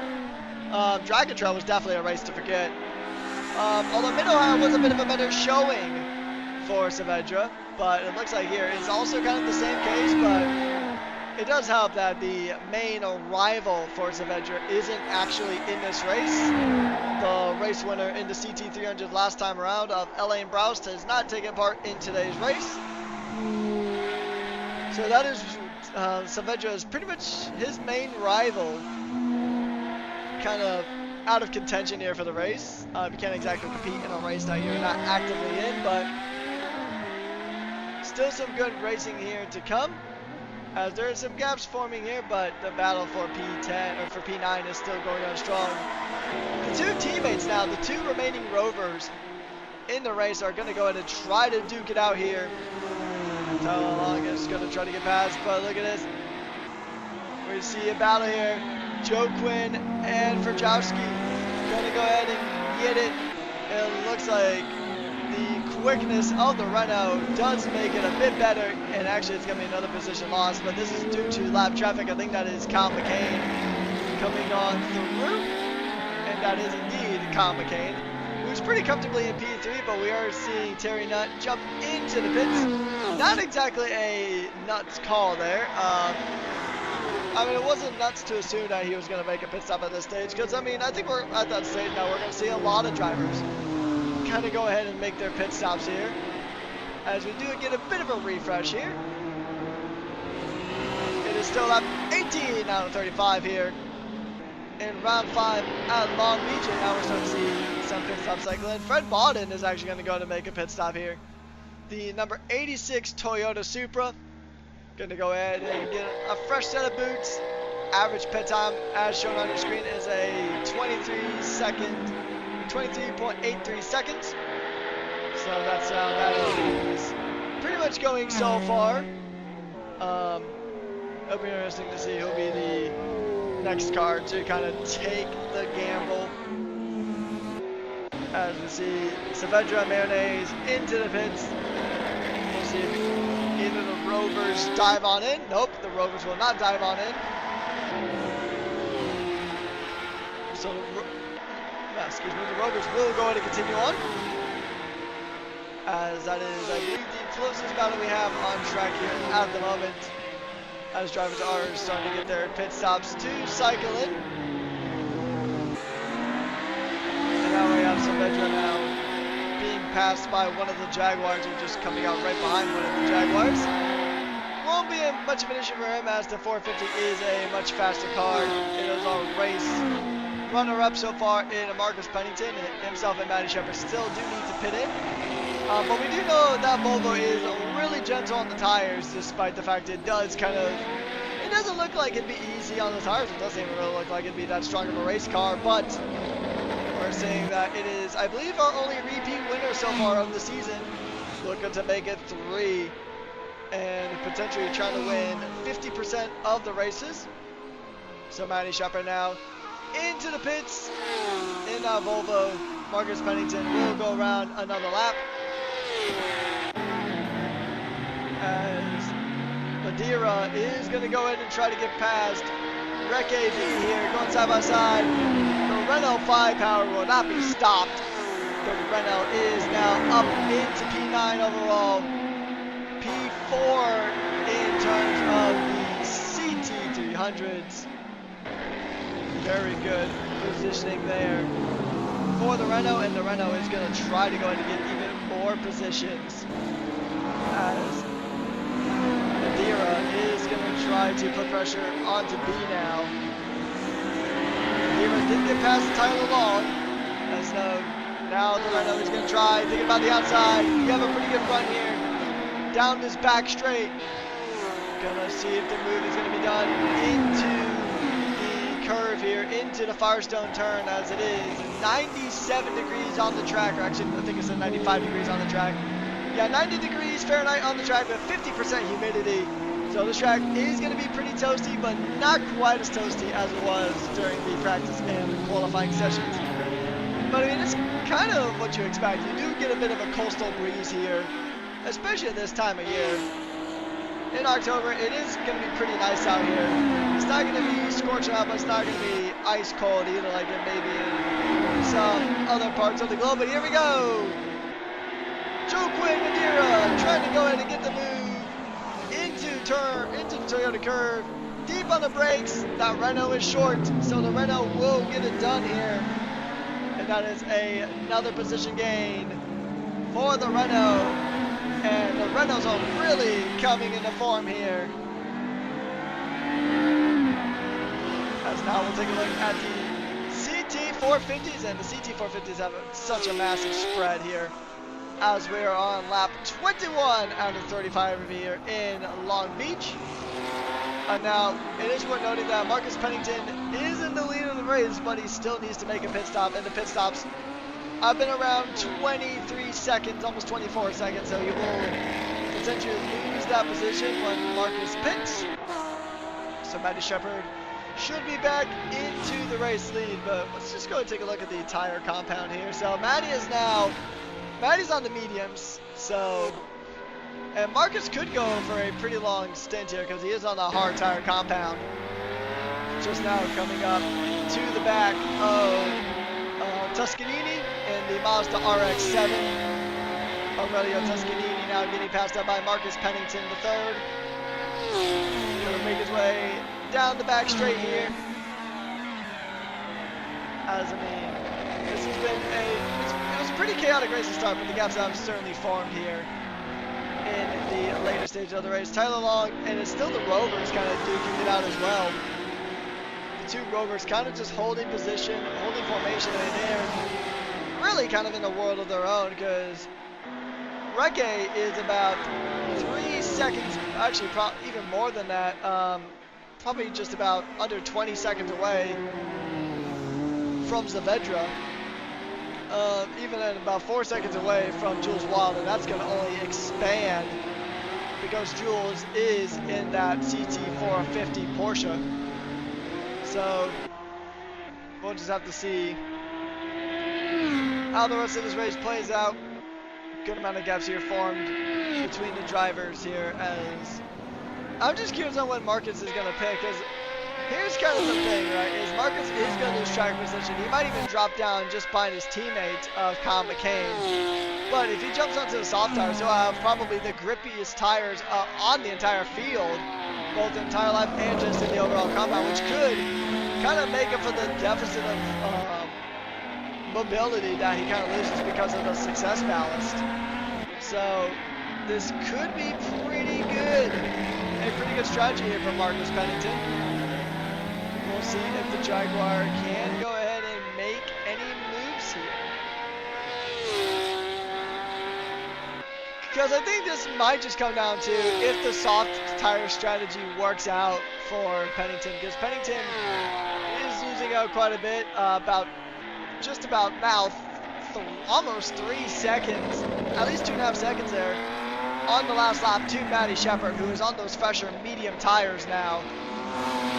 A: Dragon Trail was definitely a race to forget. Although Mid-Ohio was a bit of a better showing for Saavedra, but it looks like here it's also kind of the same case, but it does help that the main rival for Saavedra isn't actually in this race. The race winner in the CT300 last time around of Elaine Broust has not taken part in today's race. So that is Saavedra is pretty much his main rival, kind of out of contention here for the race. You can't exactly compete in a race that you're not actively in, but still some good racing here to come. As there are some gaps forming here, but the battle for P10 or for P9 is still going on strong. The 2 teammates now, the 2 remaining Rovers in the race, are going to go ahead and try to duke it out here. Tyler Long is going to try to get past, but look at this. We see a battle here. Joe Quinn and Frajowski going to go ahead and get it. It looks like the quickness of the Renault does make it a bit better, and actually it's going to be another position loss, but this is due to lap traffic. I think that is Kyle McCain coming on through, and that is indeed Kyle McCain, who's pretty comfortably in P3, but we are seeing Terry Nutt jump into the pits. Not exactly a nuts call there. I mean, it wasn't nuts to assume that he was going to make a pit stop at this stage, because, I mean, I think we're at that stage now. We're going to see a lot of drivers kind of go ahead and make their pit stops here, as we do get a bit of a refresh here. It is still lap 18 out of 35 here in round 5 at Long Beach, and now we're starting to see some pit stop cycling. Fred Bawden is actually going to go to make a pit stop here. The number 86 Toyota Supra going to go ahead and get a fresh set of boots. Average pit time, as shown on your screen, is a 23.83 seconds. So that's how that is pretty much going so far. It'll be interesting to see who'll be the next car to kind of take the gamble. As we see Saavedra and Mayonnaise into the pits. We'll see if either the Rovers dive on in. Nope, the Rovers will not dive on in. So the Rovers will go ahead and continue on. As that is, I believe, the closest battle we have on track here at the moment. As drivers are starting to get their pit stops to cycle in. And now we have Saavedra now being passed by one of the Jaguars, or just coming out right behind one of the Jaguars. Won't be much of an issue for him, as the 450 is a much faster car. It is our race runner-up so far in Marcus Pennington. Himself and Matty Shepard still do need to pit in. But we do know that Volvo is really gentle on the tires, despite the fact it does kind of, it doesn't look like it'd be easy on the tires. It doesn't even really look like it'd be that strong of a race car, but we're saying that it is, I believe, our only repeat winner so far of the season. Looking to make it 3 and potentially trying to win 50% of the races. So Matty Shepard now into the pits in that Volvo. Marcus Pennington will go around another lap. As Madeira is going to go ahead and try to get past Rec AV here, going side by side. The Renault firepower will not be stopped. The Renault is now up into P9 overall. P4 in terms of the CT300s. Very good positioning there for the Renault, and the Renault is going to try to go ahead and get even more positions as Madeira is going to try to put pressure onto B now. Madeira did get past Tyler Long, as now the Renault is going to try, thinking about the outside. You have a pretty good run here, down this back straight. Gonna see if the move is going to be done into the curve here, into the Firestone turn, as it is 97 degrees on the track, or actually I think it's 95 degrees on the track. Yeah, 90 degrees Fahrenheit on the track with 50% humidity. So this track is going to be pretty toasty, but not quite as toasty as it was during the practice and qualifying sessions. But I mean, it's kind of what you expect. You do get a bit of a coastal breeze here, especially at this time of year. In October, it is going to be pretty nice out here. It's not going to be scorching up, but it's not going to be ice cold either, like it may be in some other parts of the globe. But here we go. Joaquin Madeira trying to go ahead and get the move into the Toyota curve. Deep on the brakes. That Renault is short, so the Renault will get it done here. And that is another position gain for the Renault. And the Renaults are really coming into form here. As now we'll take a look at the CT450s, and the CT450s have such a massive spread here, as we are on lap 21 out of 35 here in Long Beach. And now it is worth noting that Marcus Pennington is in the lead of the race, but he still needs to make a pit stop, and the pit stops have been around 23 seconds, almost 24 seconds, so you will potentially lose that position when Marcus pits. So Matty Shepard should be back into the race lead, but let's just go and take a look at the tire compound here. So Matty's on the mediums, so, and Marcus could go for a pretty long stint here because he is on the hard tire compound. Just now coming up to the back of Toscanini in the Mazda RX-7. Aurelio Toscanini now getting passed up by Marcus Pennington III. Gonna make his way down the back straight here. As I mean, this has been it was a pretty chaotic race to start, but the gaps have certainly formed here in the later stage of the race. Tyler Long, and it's still the Rovers kind of duking it out as well. Two Rovers kind of just holding position, holding formation, and they're really kind of in a world of their own, because Recce is about 3 seconds, actually even more than that, probably just about under 20 seconds away from Saavedra, even at about 4 seconds away from Jules Wild, and that's going to only expand because Jules is in that CT450 Porsche. So we'll just have to see how the rest of this race plays out. Good amount of gaps here formed between the drivers here, as I'm just curious on what Marcus is going to pick, because here's kind of the thing, right, is Marcus is going to lose track position. He might even drop down just behind his teammate, Kyle McCain. But if he jumps onto the soft tires, he'll have probably the grippiest tires on the entire field, both in tire life and just in the overall compound, which could kind of make up for the deficit of mobility that he kind of loses because of the success ballast. So this could be pretty good. A pretty good strategy here from Marcus Pennington. We'll see if the Jaguar can go ahead and make any moves here. Because I think this might just come down to if the soft tire strategy works out for Pennington, because Pennington is losing out quite a bit, just about now almost 3 seconds, at least 2.5 seconds there, on the last lap to Matty Shepard, who is on those fresher medium tires now,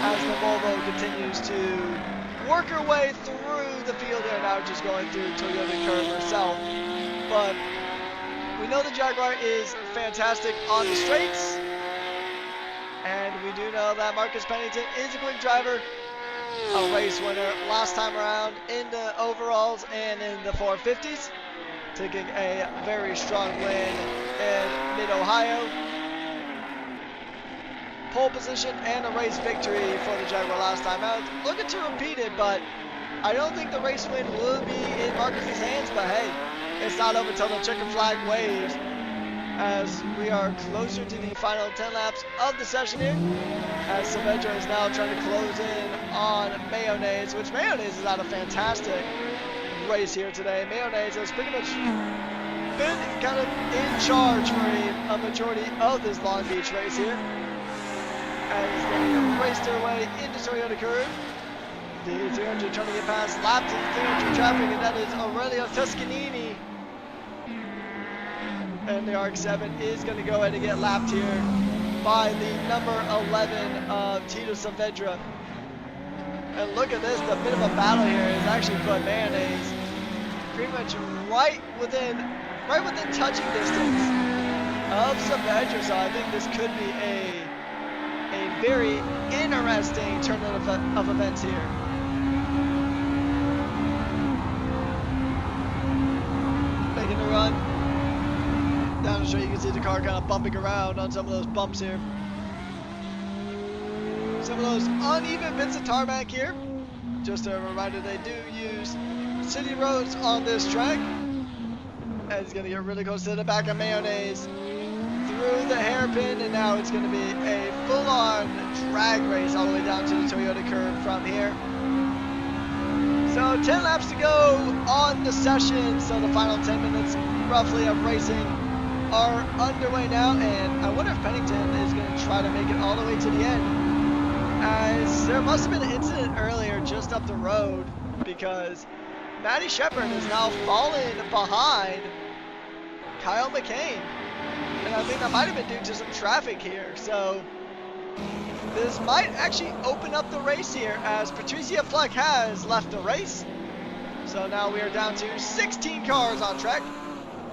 A: as the Volvo continues to work her way through the field here, now just going through Toyota curve herself. But we know the Jaguar is fantastic on the straights, and we do know that Marcus Pennington is a quick driver. a race winner last time around in the overalls and in the 450s, taking a very strong win in Mid-Ohio. Pole position and a race victory for the Jaguar last time out. Looking to repeat it, but I don't think the race win will be in Marcus's hands, but hey, it's not over until the chicken flag waves as we are closer to the final 10 laps of the session here, as Saavedra is now trying to close in on Mayonnaise, which Mayonnaise has had a fantastic race here today. Mayonnaise has pretty much been kind of in charge for a majority of this Long Beach race here, as they raced their way into Toyota curve. The 300 trying to get past lap to the 300 traffic, and that is Aurelio Toscanini. And the RX-7 is going to go ahead and get lapped here by the number 11 of Tito Saavedra. And look at this, the bit of a battle here is actually put Mayonnaise pretty much right within touching distance of Saavedra. So I think this could be a very interesting turn of events here. Making a run down the straight, you can see the car kind of bumping around on some of those bumps here. Some of those uneven bits of tarmac here. Just a reminder, they do use city roads on this track. And he's going to get really close to the back of Mayonnaise through the hairpin, and now it's going to be a full-on drag race all the way down to the Toyota curve from here. So 10 laps to go on the session, so the final 10 minutes roughly of racing are underway now, and I wonder if Pennington is going to try to make it all the way to the end, as there must have been an incident earlier just up the road, because Matty Shepard is now fallen behind Kyle McCain, and I think that might have been due to some traffic here. So this might actually open up the race here, as Patricia Fleck has left the race. So now we are down to 16 cars on track.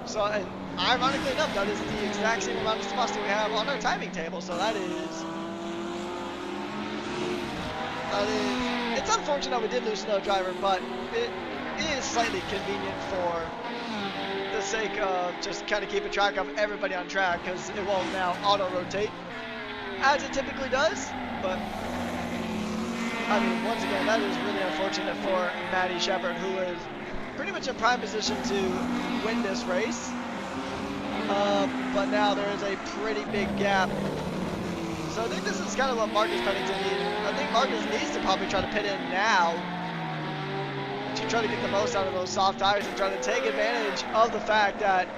A: So, and ironically enough, that is the exact same amount of spots that we have on our timing table. So that is, it's unfortunate we did lose another driver, but it is slightly convenient for the sake of just kind of keeping track of everybody on track, because it won't now auto-rotate as it typically does. But I mean, once again, that is really unfortunate for Matty Shepard, who is pretty much in prime position to win this race. But now there is a pretty big gap. So I think this is kind of what Marcus Pennington needs. I think Marcus needs to probably try to pit in now to try to get the most out of those soft tires and try to take advantage of the fact that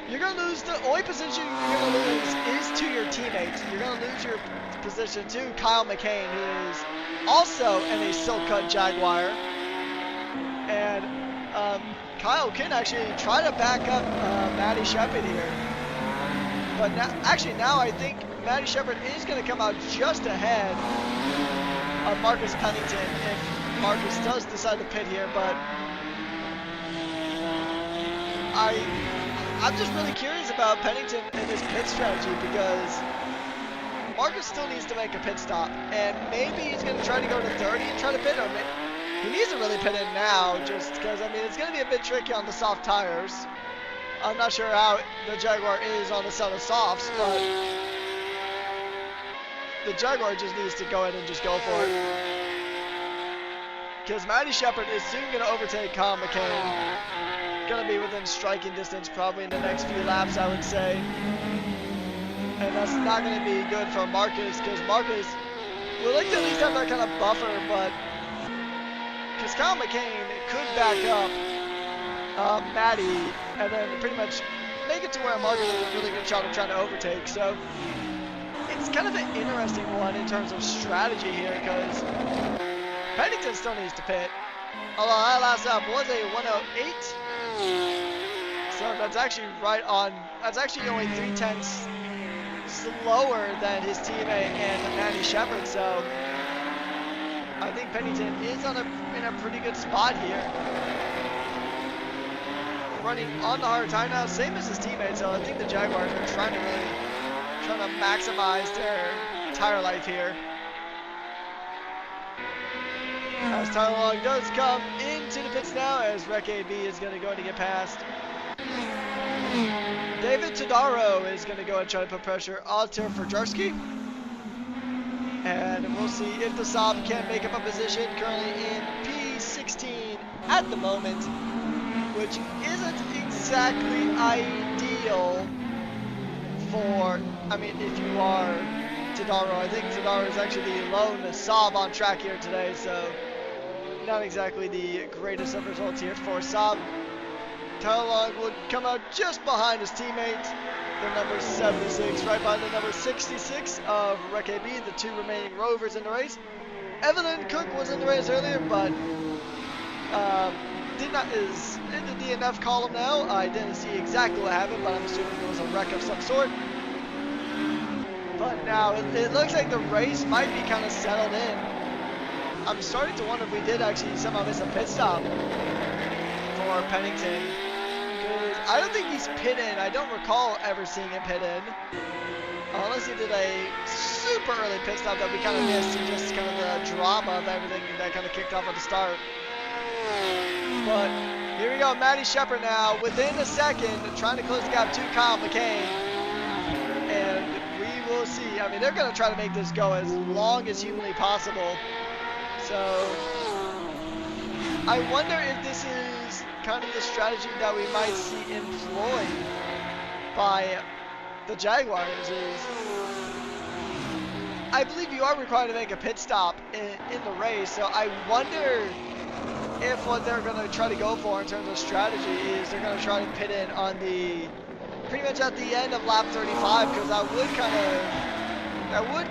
A: you're going to lose the only position you're going to lose is to your teammates. You're going to lose your position to Kyle McCain, who is also in a silk cut Jaguar. And Kyle can actually try to back up Matty Shepard here. But now I think Matty Shepard is going to come out just ahead of Marcus Pennington if Marcus does decide to pit here. But I'm just really curious about Pennington and his pit strategy, because Marcus still needs to make a pit stop, and maybe he's going to try to go to 30 and try to pit, or he needs to really pit in now, just because, I mean, it's going to be a bit tricky on the soft tires. I'm not sure how the Jaguar is on a set of softs, but the Jaguar just needs to go ahead and just go for it, because Matty Shepard is soon going to overtake Kyle McCain. Going to be within striking distance probably in the next few laps, I would say. And that's not going to be good for Marcus, because Marcus would like to at least have that kind of buffer, but because Kyle McCain could back up Matty and then pretty much make it to where Marcus has a really good shot of trying to overtake. So it's kind of an interesting one in terms of strategy here, because Pennington still needs to pit. Although that last lap was a 108. So that's actually right on, that's actually only 0.3 slower than his teammate and Matty Shepard. So I think Pennington is in a pretty good spot here. Running on the hard time now, same as his teammate. So I think the Jaguars are trying to maximize their tire life here. As Tyler Long does come into the pits now, as Rec AB is going to go to get past. David Todaro is going to go and try to put pressure onto Fajarski. And we'll see if the Saab can make up a position, currently in P16 at the moment, which isn't exactly ideal for, I mean, if you are Todaro. I think Todaro is actually the lone Saab on track here today, so not exactly the greatest of results here for Saab. Tyler Long would come out just behind his teammate, the number 76, right by the number 66 of Rec AB, the two remaining rovers in the race. Evelyn Cook was in the race earlier, but is in the DNF column now. I didn't see exactly what happened, but I'm assuming it was a wreck of some sort. But now it looks like the race might be kind of settled in. I'm starting to wonder if we did actually somehow miss a pit stop for Pennington. Because I don't think he's pit in. I don't recall ever seeing him pit in. Unless he did a super early pit stop that we kind of missed, and just kind of the drama of everything that kind of kicked off at the start. But here we go, Matty Shepard now, within a second, trying to close the gap to Kyle McCain. And we will see. I mean, they're going to try to make this go as long as humanly possible. So I wonder if this is kind of the strategy that we might see employed by the Jaguars. Is I believe you are required to make a pit stop in the race, so I wonder if what they're going to try to go for in terms of strategy is they're going to try to pit in on the pretty much at the end of lap 35, because that would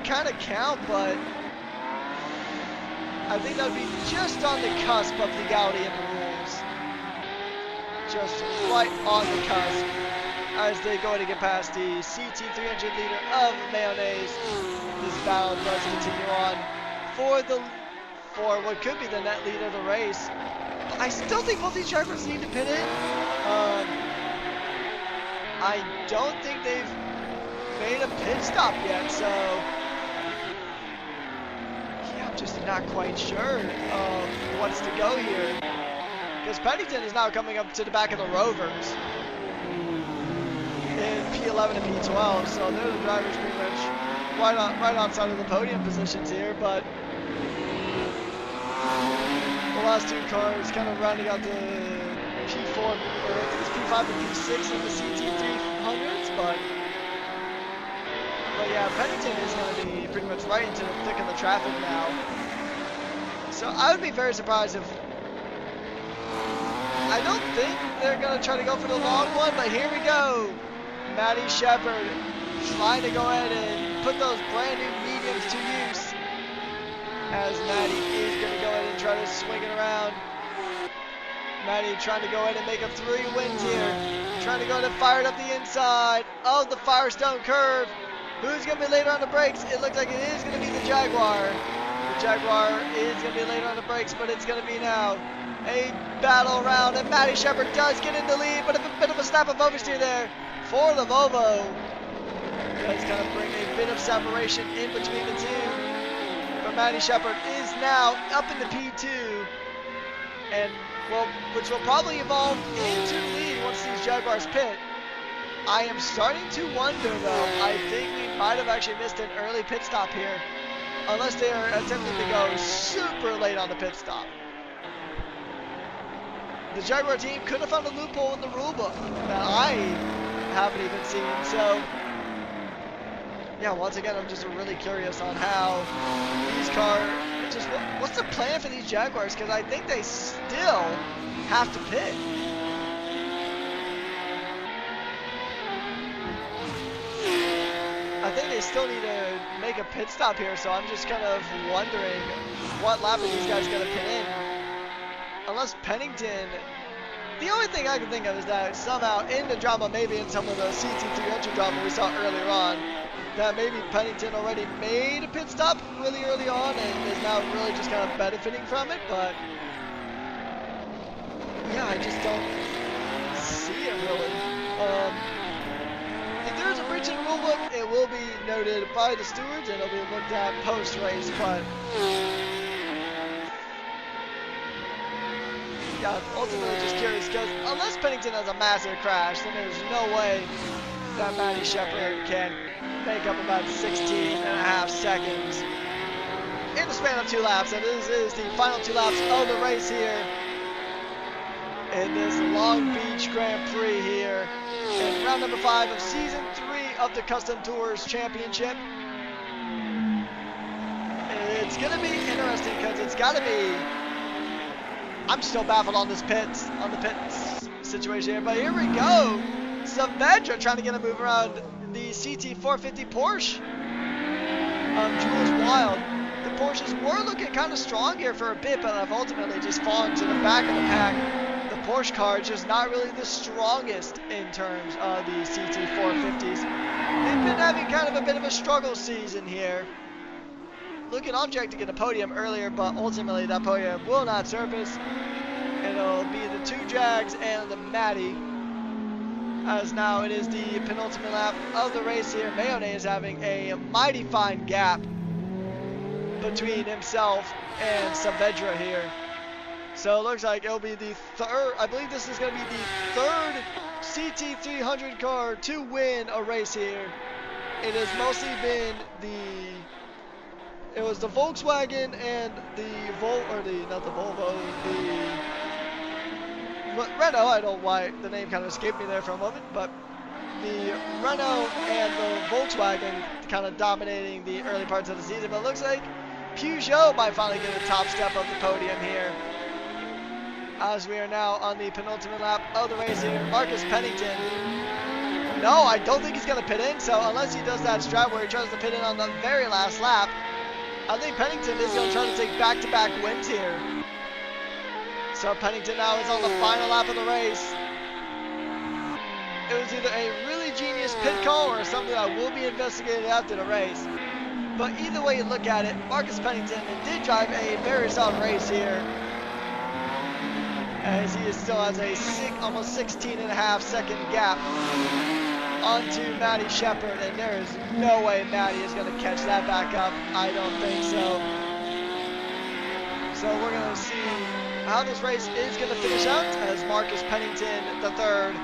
A: kind of count, but I think that would be just on the cusp of legality in the rules. Just right on the cusp as they go to get past the CT 300 leader of Mayonnaise. This battle does continue on for what could be the net lead of the race. But I still think both these drivers need to pit in. I don't think they've made a pit stop yet, so yeah, I'm just not quite sure of what's to go here. Because Pennington is now coming up to the back of the Rovers in P11 and P12, so they're the drivers pretty much right outside of the podium positions here, but the last two cars kind of rounding out the P4, or I think it's P5 and P6 in the CT 300s, but yeah, Pennington is going to be pretty much right into the thick of the traffic now. So I would be very surprised if, I don't think they're going to try to go for the long one, but here we go. Matty Shepard trying to go ahead and put those brand new mediums to use, as Matty is going to go ahead and try to swing it around. Matty trying to go ahead and make a 3 wins here. Trying to go ahead and fire it up the inside of the Firestone curve. Who's going to be later on the brakes? It looks like it is going to be the Jaguar. The Jaguar is going to be later on the brakes, but it's going to be now a battle around. And Matty Shepard does get in the lead, but a bit of a snap of oversteer there for the Volvo. Does kind of bring a bit of separation in between the two. But Matty Shepard is now up in the P2. And which will probably evolve into the lead once these Jaguars pit. I am starting to wonder though, I think we might have actually missed an early pit stop here, unless they are attempting to go super late on the pit stop. The Jaguar team could have found a loophole in the rulebook that I haven't even seen, so yeah, once again, I'm just really curious on how these cars, just what's the plan for these Jaguars, because I think they still have to pit. I think they still need to make a pit stop here, so I'm just kind of wondering what lap are these guys going to pit in. Unless Pennington, the only thing I can think of is that somehow in the drama, maybe in some of the CT300 drama we saw earlier on, that maybe Pennington already made a pit stop really early on and is now really just kind of benefiting from it, but yeah, I just don't see it really. If there is a breach in the rulebook, it will be noted by the stewards and it'll be looked at post-race, but ultimately just curious because unless Pennington has a massive crash, then there's no way that Matty Shepard can make up about 16.5 seconds in the span of 2 laps. And this is the final 2 laps of the race here in this Long Beach Grand Prix here in round number 5 of season 3 of the Custom Tours Championship. It's gonna be interesting because it's gotta be. I'm still baffled on the pit situation here, but here we go. Saavedra trying to get a move around the CT450 Porsche. Jules Wild. The Porsches were looking kind of strong here for a bit, but have ultimately just fallen to the back of the pack. The Porsche car is just not really the strongest in terms of the CT450s. They've been having kind of a bit of a struggle season here. Looking object to get a podium earlier, but ultimately that podium will not surface. It'll be the 2 Jags and the Matty, as now it is the penultimate lap of the race here. Mayonnaise having a mighty fine gap between himself and Saavedra here. So it looks like it'll be the third, I believe this is going to be the third CT300 car to win a race here. It has mostly been it was the Volkswagen and the Renault. I don't know why the name kind of escaped me there for a moment, but the Renault and the Volkswagen kind of dominating the early parts of the season. But it looks like Peugeot might finally get a top step of the podium here, as we are now on the penultimate lap of the race here. Marcus Pennington. No, I don't think he's going to pit in, so unless he does that strat where he tries to pit in on the very last lap, I think Pennington is going to try to take back-to-back wins here. So Pennington now is on the final lap of the race. It was either a really genius pit call or something that will be investigated after the race. But either way you look at it, Marcus Pennington did drive a very solid race here, as he still has a almost 16.5 second gap onto Matty Shepard, and there is no way Matty is going to catch that back up. I don't think so. So we're going to see how this race is going to finish out, as Marcus Pennington III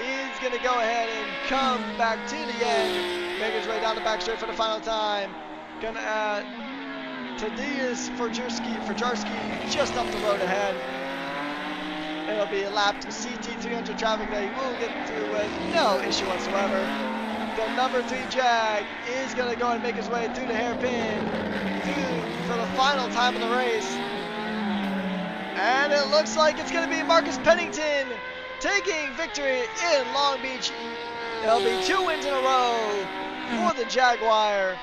A: is going to go ahead and come back to the end, make his way down the back straight for the final time. Going to add Tadeusz Fajarski just up the road ahead. It'll be a lapped CT300 traffic that he will get through with no issue whatsoever. The number 3 Jag is going to go and make his way through the hairpin for the final time of the race. And it looks like it's going to be Marcus Pennington taking victory in Long Beach. It'll be 2 wins in a row for the Jaguar.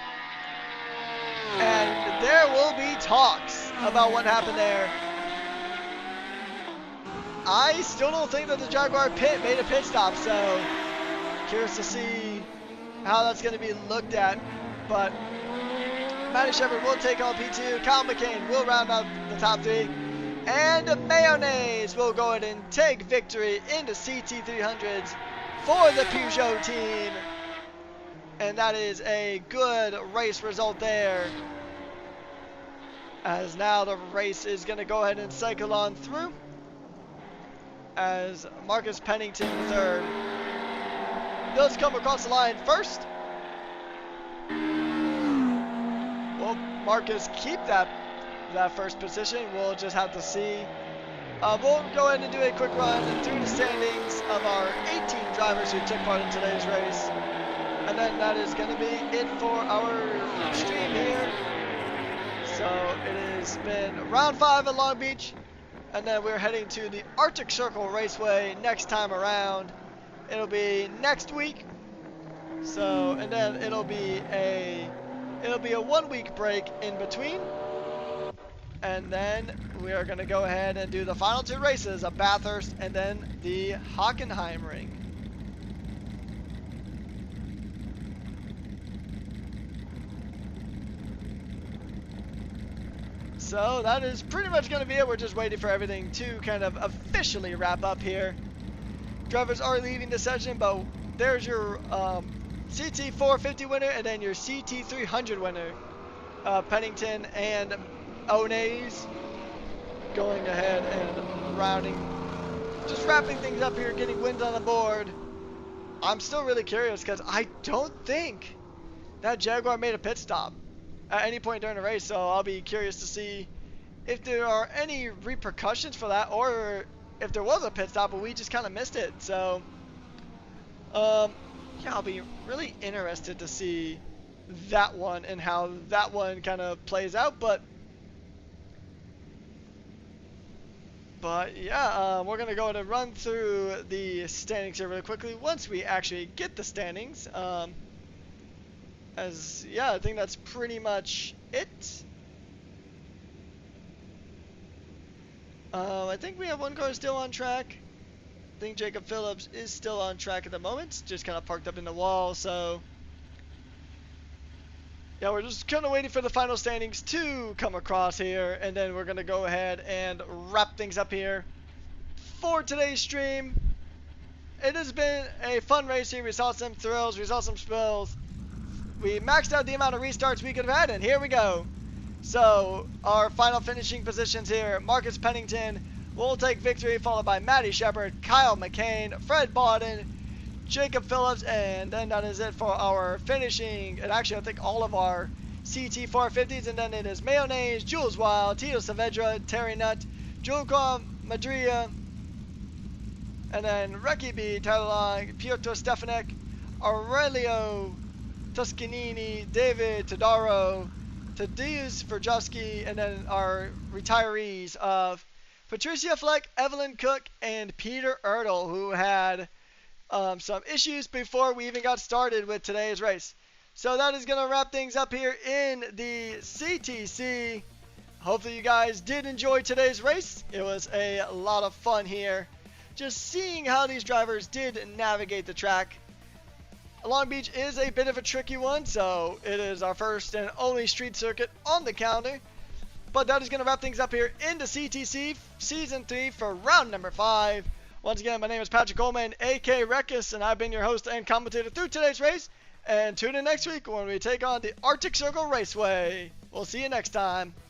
A: And there will be talks about what happened there. I still don't think that the Jaguar made a pit stop, so curious to see how that's going to be looked at. But Matty Shepard will take on P2, Kyle McCain will round out the top 3, and Mayonnaise will go ahead and take victory into CT300s for the Peugeot team. And that is a good race result there, as now the race is going to go ahead and cycle on through, as Marcus Pennington III does come across the line first. Will Marcus keep that first position? We'll just have to see. We'll go ahead and do a quick run through the standings of our 18 drivers who took part in today's race. And then that is going to be it for our stream here. So it has been round 5 at Long Beach. And then we're heading to the Arctic Circle Raceway next time around. It'll be next week. So, and then it'll be a 1 week break in between. And then we are going to go ahead and do the final 2 races of Bathurst and then the Hockenheimring. So that is pretty much going to be it. We're just waiting for everything to kind of officially wrap up here. Drivers are leaving the session, but there's your CT450 winner and then your CT300 winner. Pennington and Onays. going ahead and just wrapping things up here, getting wins on the board. I'm still really curious because I don't think that Jaguar made a pit stop at any point during the race, so I'll be curious to see if there are any repercussions for that, or if there was a pit stop but we just kind of missed it. So yeah, I'll be really interested to see that one and how that one kind of plays out. But yeah, we're gonna go ahead and run through the standings here really quickly once we actually get the standings. Yeah, I think that's pretty much it. I think we have one car still on track. I think Jacob Phillips is still on track at the moment, just kind of parked up in the wall. So yeah, we're just kind of waiting for the final standings to come across here, and then we're gonna go ahead and wrap things up here for today's stream. It has been a fun race here. We saw some thrills, we saw some spills. We maxed out the amount of restarts we could have had, and here we go. So our final finishing positions here: Marcus Pennington will take victory, followed by Matty Shepard, Kyle McCain, Fred Bawden, Jacob Phillips, and then that is it for our finishing. And actually, I think all of our CT 450s, and then it is Mayonnaise, Jules Wild, Tito Saavedra, Terry Nutt, Julko Madria, and then Reki B, Tyler Long, Piotr Stefanek, Aurelio Toscanini, David Todaro, Tadeusz Verjowski, and then our retirees of Patricia Fleck, Evelyn Cook, and Peter Ertl, who had some issues before we even got started with today's race. So that is going to wrap things up here in the CTC. Hopefully you guys did enjoy today's race. It was a lot of fun here, just seeing how these drivers did navigate the track. Long Beach is a bit of a tricky one, so it is our first and only street circuit on the calendar. But that is going to wrap things up here in the CTC Season 3 for round number 5. Once again, my name is Patrick Coleman, a.k.a. Rekkus, and I've been your host and commentator through today's race. And tune in next week when we take on the Arctic Circle Raceway. We'll see you next time.